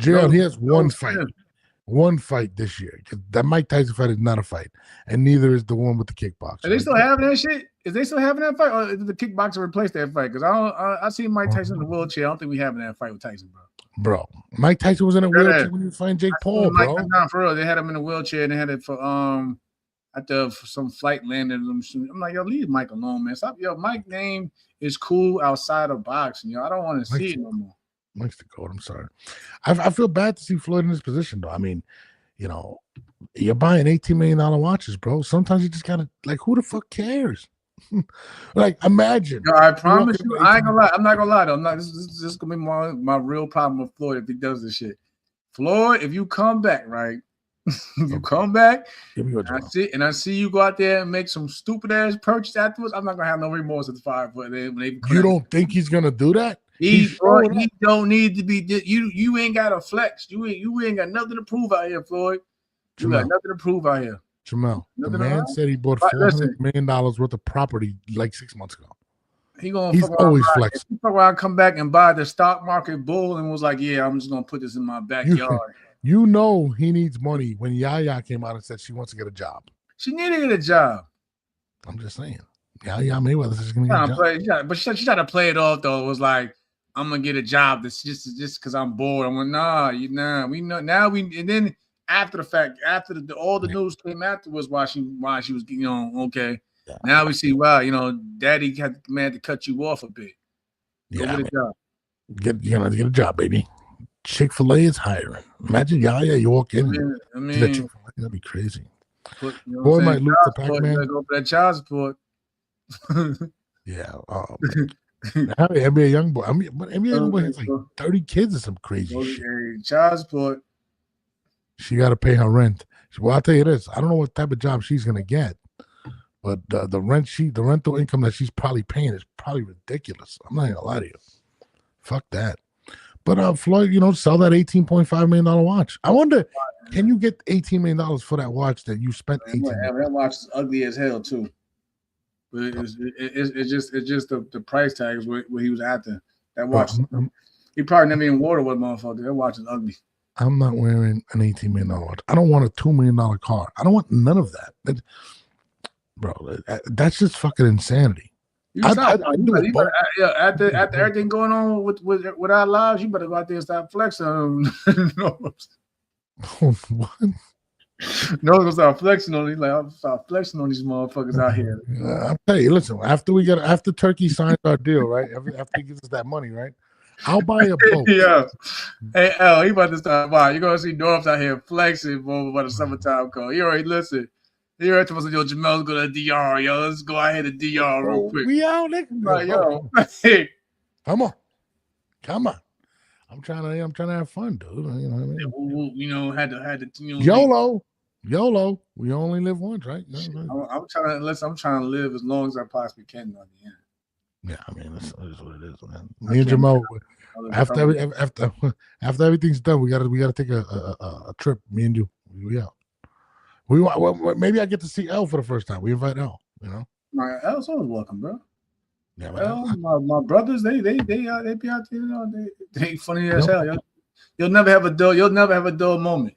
JL, he has one fight this year. That Mike Tyson fight is not a fight, and neither is the one with the kickboxer. Are they still having that shit? Is they still having that fight, or did the kickboxer replace that fight? Because I see Mike Tyson in the wheelchair. I don't think we having that fight with Tyson, bro. Bro, Mike Tyson was in a wheelchair when he was fighting Jake Paul, bro. Not for real. They had him in a wheelchair, and they had it for for some flight landing. I'm like, yo, leave Mike alone, man. Stop, yo. Mike's name is cool outside of boxing, yo. I don't want to see it no more. Mike's the goat. I'm sorry. I feel bad to see Floyd in this position, though. I mean, you know, you're buying $18 million watches, bro. Sometimes you just gotta like, who the fuck cares? Like, imagine. No, I promise you, I ain't gonna lie. I'm not gonna lie though. This is gonna be my real problem with Floyd if he does this shit. Floyd, if you come back, right? If you come back, and I see you go out there and make some stupid ass purchase afterwards, I'm not gonna have no remorse at the 5 foot. You don't think he's gonna do that? He don't need to be. You ain't got to flex. You ain't got nothing to prove out here, Floyd. You got nothing to prove out here. Jamel, the man said he bought $400 million worth of property like 6 months ago. He's always flexing. He fuck around, come back and buy the stock market bull and was like, yeah, I'm just gonna put this in my backyard. You know he needs money when Yaya came out and said she wants to get a job. She needed to get a job. I'm just saying. Yaya Mayweather is gonna get a job. But she tried to play it off though. It was like, I'm gonna get a job. That's just because I'm bored. I'm like, we know now. And then after the fact, after all the news came afterwards, why she was, okay. Yeah. Now we see, wow, Daddy had the command to cut you off a bit. Go get a job. Get a job, baby. Chick-fil-A is hiring. Imagine Yaya, you walk in. That'd be crazy. Boy might lose to Pac-Man. Go for that child support. Yeah. NBA young boy. But NBA young boy has like 30 kids or some crazy shit. Child support. She got to pay her rent. Well, I'll tell you this. I don't know what type of job she's gonna get, but the rental income that she's probably paying is probably ridiculous. I'm not gonna lie to you. Fuck that. But Floyd, sell that $18.5 million watch. I wonder, can you get $18 million for that watch that you spent $18 million? That watch is ugly as hell too. But it's just the price tag is what he was after. That watch, he probably never even wore it with motherfucker. That watch is ugly. I'm not wearing an $18 million watch. I don't want a $2 million car. I don't want none of that. Bro, that's just fucking insanity. After everything going on with our lives, you better go out there and start flexing. What? No, gonna start flexing on these. Like, I'll start flexing on these motherfuckers out here. I'll tell you. Listen, after Turkey signs our deal, right? After he gives us that money, right? I'll buy a boat. Yeah. Hey, L, he about to start buying. You're gonna see North out here flexing for the summertime call. You already listen. You already told us, yo, Jamel's go to DR, yo. Let's go out here to DR real quick. We out, nigga. Yo. Come on. I'm trying to have fun, dude. You know what I mean? Had to YOLO. We only live once, right? I'm trying to live as long as I possibly can on the end. Yeah, I mean that's what it is, man. Me and Jamal, after everything's done, we gotta take a trip. Me and you, we out. Maybe I get to see L for the first time. We invite L. My L's always welcome, bro. Yeah, my brothers, they be out there. They funny as hell. You'll never have a dull moment.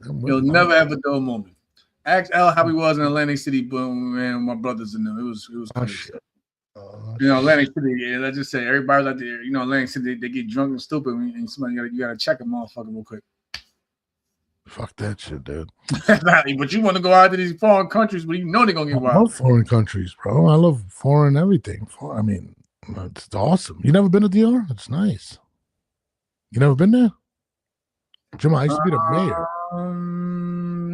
You'll never have a dull moment. Ask L how he was in Atlantic City, boom, man. My brothers in there. It was crazy. Atlantic City. Yeah, let's just say everybody's out there. Atlantic City, they get drunk and stupid, and somebody you gotta check a motherfucker real quick. Fuck that shit, dude. But you want to go out to these foreign countries, but they're gonna get wild. I love foreign countries, bro. I love foreign everything. I mean, it's awesome. You never been to DR? It's nice. You never been there? Jim, I used to be the mayor.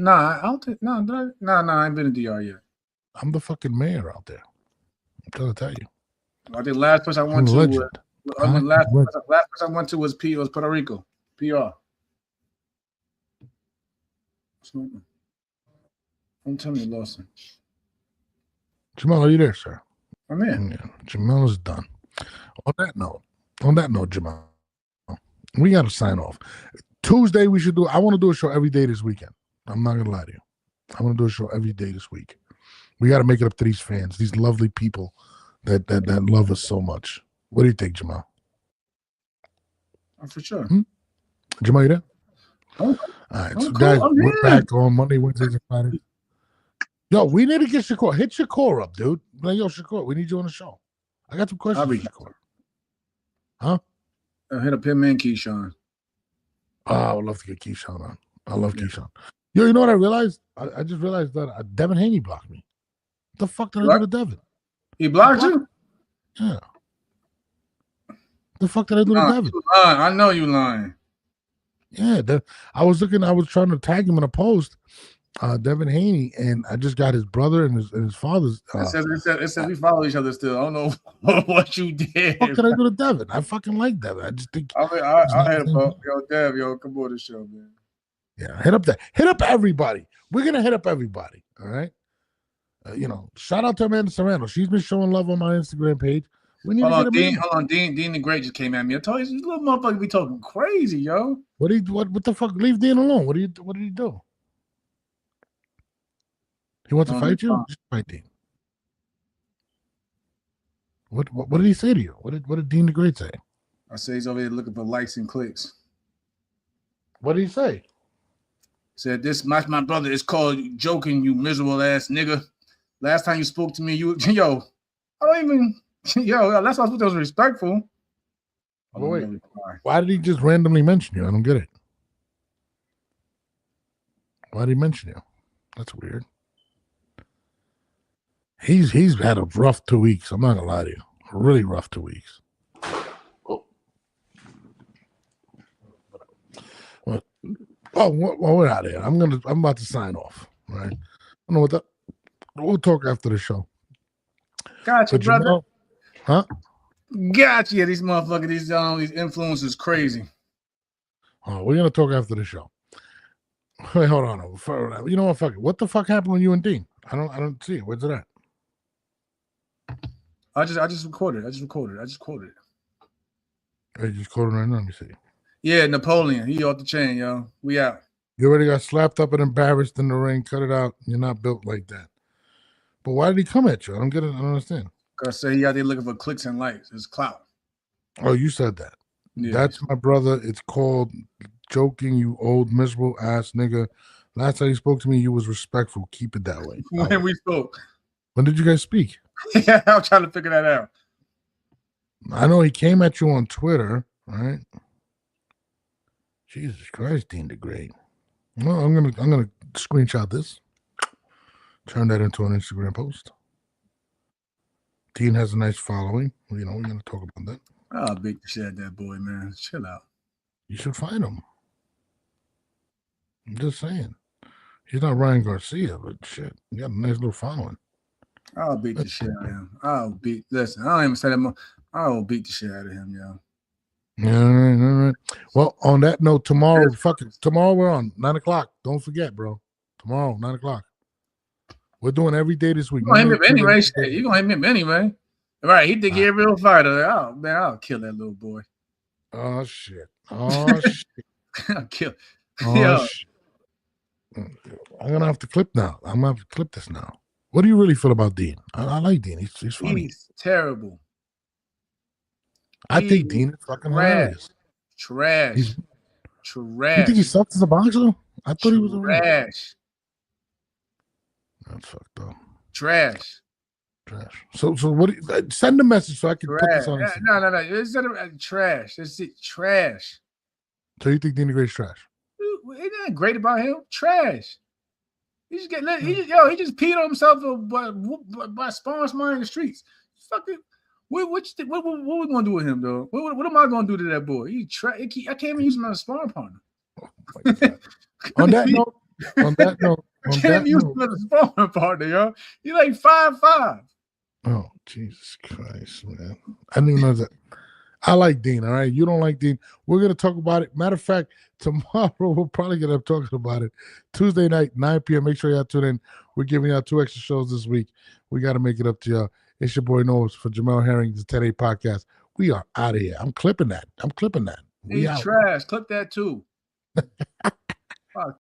Nah, I don't think. No, I ain't been to DR yet. I'm the fucking mayor out there. I'm trying to tell you. I think last place I went to was Puerto Rico. PR. Don't tell me, Lawson. Jamal, are you there, sir? I'm in. Yeah, Jamal is done. On that note, Jamal, we got to sign off. Tuesday, I want to do a show every day this weekend. I'm not going to lie to you. I want to do a show every day this week. We got to make it up to these fans, these lovely people that love us so much. What do you think, Jamal? For sure. Jamal, you there? Oh, all right, oh, so cool. guys, I'm we're here. back on Monday, Wednesdays, and Fridays. Yo, we need to get Shakur. Hit Shakur up, dude. Like, yo, Shakur, we need you on the show. I got some questions for Shakur. Huh? Hit up him and Keyshawn. Oh, I would love to get Keyshawn on. I love Keyshawn. Yo, you know what I realized? I just realized that Devin Haney blocked me. What the fuck did I do to Devin? He blocked you? Yeah. The fuck did I do to Devin? I know you lying. Yeah, I was trying to tag him in a post, Devin Haney, and I just got his brother and his father's. It says we follow each other still. I don't know what you did. What can I do to Devin? I fucking like Devin. I just think I hit him up. Yo, Dev, come on the show, man. Yeah, hit up everybody. We're gonna hit up everybody. All right. Shout out to Amanda Serrano. She's been showing love on my Instagram page. We need to get him. Hold on, Dean the Great just came at me. I told you, this little motherfucker be talking crazy, yo. What the fuck? Leave Dean alone. What did he do? He wants to fight you? Just fight Dean. What did he say to you? What did Dean the Great say? I say he's over here looking for likes and clicks. What did he say? Said this my brother is called joking, you miserable ass nigga. Last time you spoke to me, that's why I thought that was respectful. Oh, wait. Why did he just randomly mention you? I don't get it. Why did he mention you? That's weird. He's had a rough 2 weeks. I'm not gonna lie to you. A really rough 2 weeks. Well, we're out of here. I'm about to sign off. Right? I don't know what we'll talk after the show. Gotcha, brother. Huh? Gotcha. Yeah, these motherfuckers, these influencers crazy. Oh, we're gonna talk after the show. Wait, hold on. You know what? Fuck it. What the fuck happened with you and Dean? I don't see it. Where's it at? I just recorded. I just quoted it. Hey, just quoted right now. Let me see. Yeah, Napoleon. He off the chain, yo. We out. You already got slapped up and embarrassed in the ring. Cut it out. You're not built like that. But why did he come at you? I don't get it. I don't understand. Because say he out there looking for clicks and likes. It's clout. Oh, you said that. Yeah. That's my brother. It's called joking, you old miserable ass nigga. Last time you spoke to me, you was respectful. Keep it that way. When we spoke. When did you guys speak? Yeah, I'm trying to figure that out. I know he came at you on Twitter, right? Jesus Christ, Dean the Great. Well, I'm gonna screenshot this. Turn that into an Instagram post. Dean has a nice following. We're gonna talk about that. I'll beat the shit out of that boy, man. Chill out. You should find him. I'm just saying. He's not Ryan Garcia, but shit, he got a nice little following. I'll beat the shit out of him. Listen, I don't even say that much. I'll beat the shit out of him, yo. All right. Well, on that note, tomorrow we're on 9 o'clock. Don't forget, bro. Tomorrow, 9 o'clock. We're doing every day this week. You're gonna hit me anyway. Shit. You're gonna hit me anyway. Right, he think he's a real fighter. Oh man, I'll kill that little boy. Oh shit. Shit. I'll kill. Shit. I'm gonna have to clip now. I'm gonna have to clip this now. What do you really feel about Dean? I like Dean. He's funny. He's terrible. I think Dean is fucking hilarious. Trash. Trash. You think he sucks as a boxer? I thought he was a trash. That's fucked up. Trash. So what? Send a message so I can put this on. No. It's trash. It's trash. So you think Dean the Great's trash? Ain't that great about him? Trash. He just he just peed on himself by sparring somebody in the streets. Fucking. What we gonna do with him though? What am I gonna do to that boy? I can't even use him as a sparring partner. Oh my God. On that note, I can't use him as a sparring partner, yo. He's like 5'5". Oh Jesus Christ, man! I didn't even know that. I like Dean. All right, you don't like Dean. We're gonna talk about it. Matter of fact, tomorrow we'll probably get up talking about it. Tuesday night, 9 p.m. Make sure y'all tune in. We're giving y'all 2 extra shows this week. We got to make it up to y'all. It's your boy Nose for Jamel Herring's 10-8 podcast. We are out of here. I'm clipping that. He's trash. Clip that too. Fuck.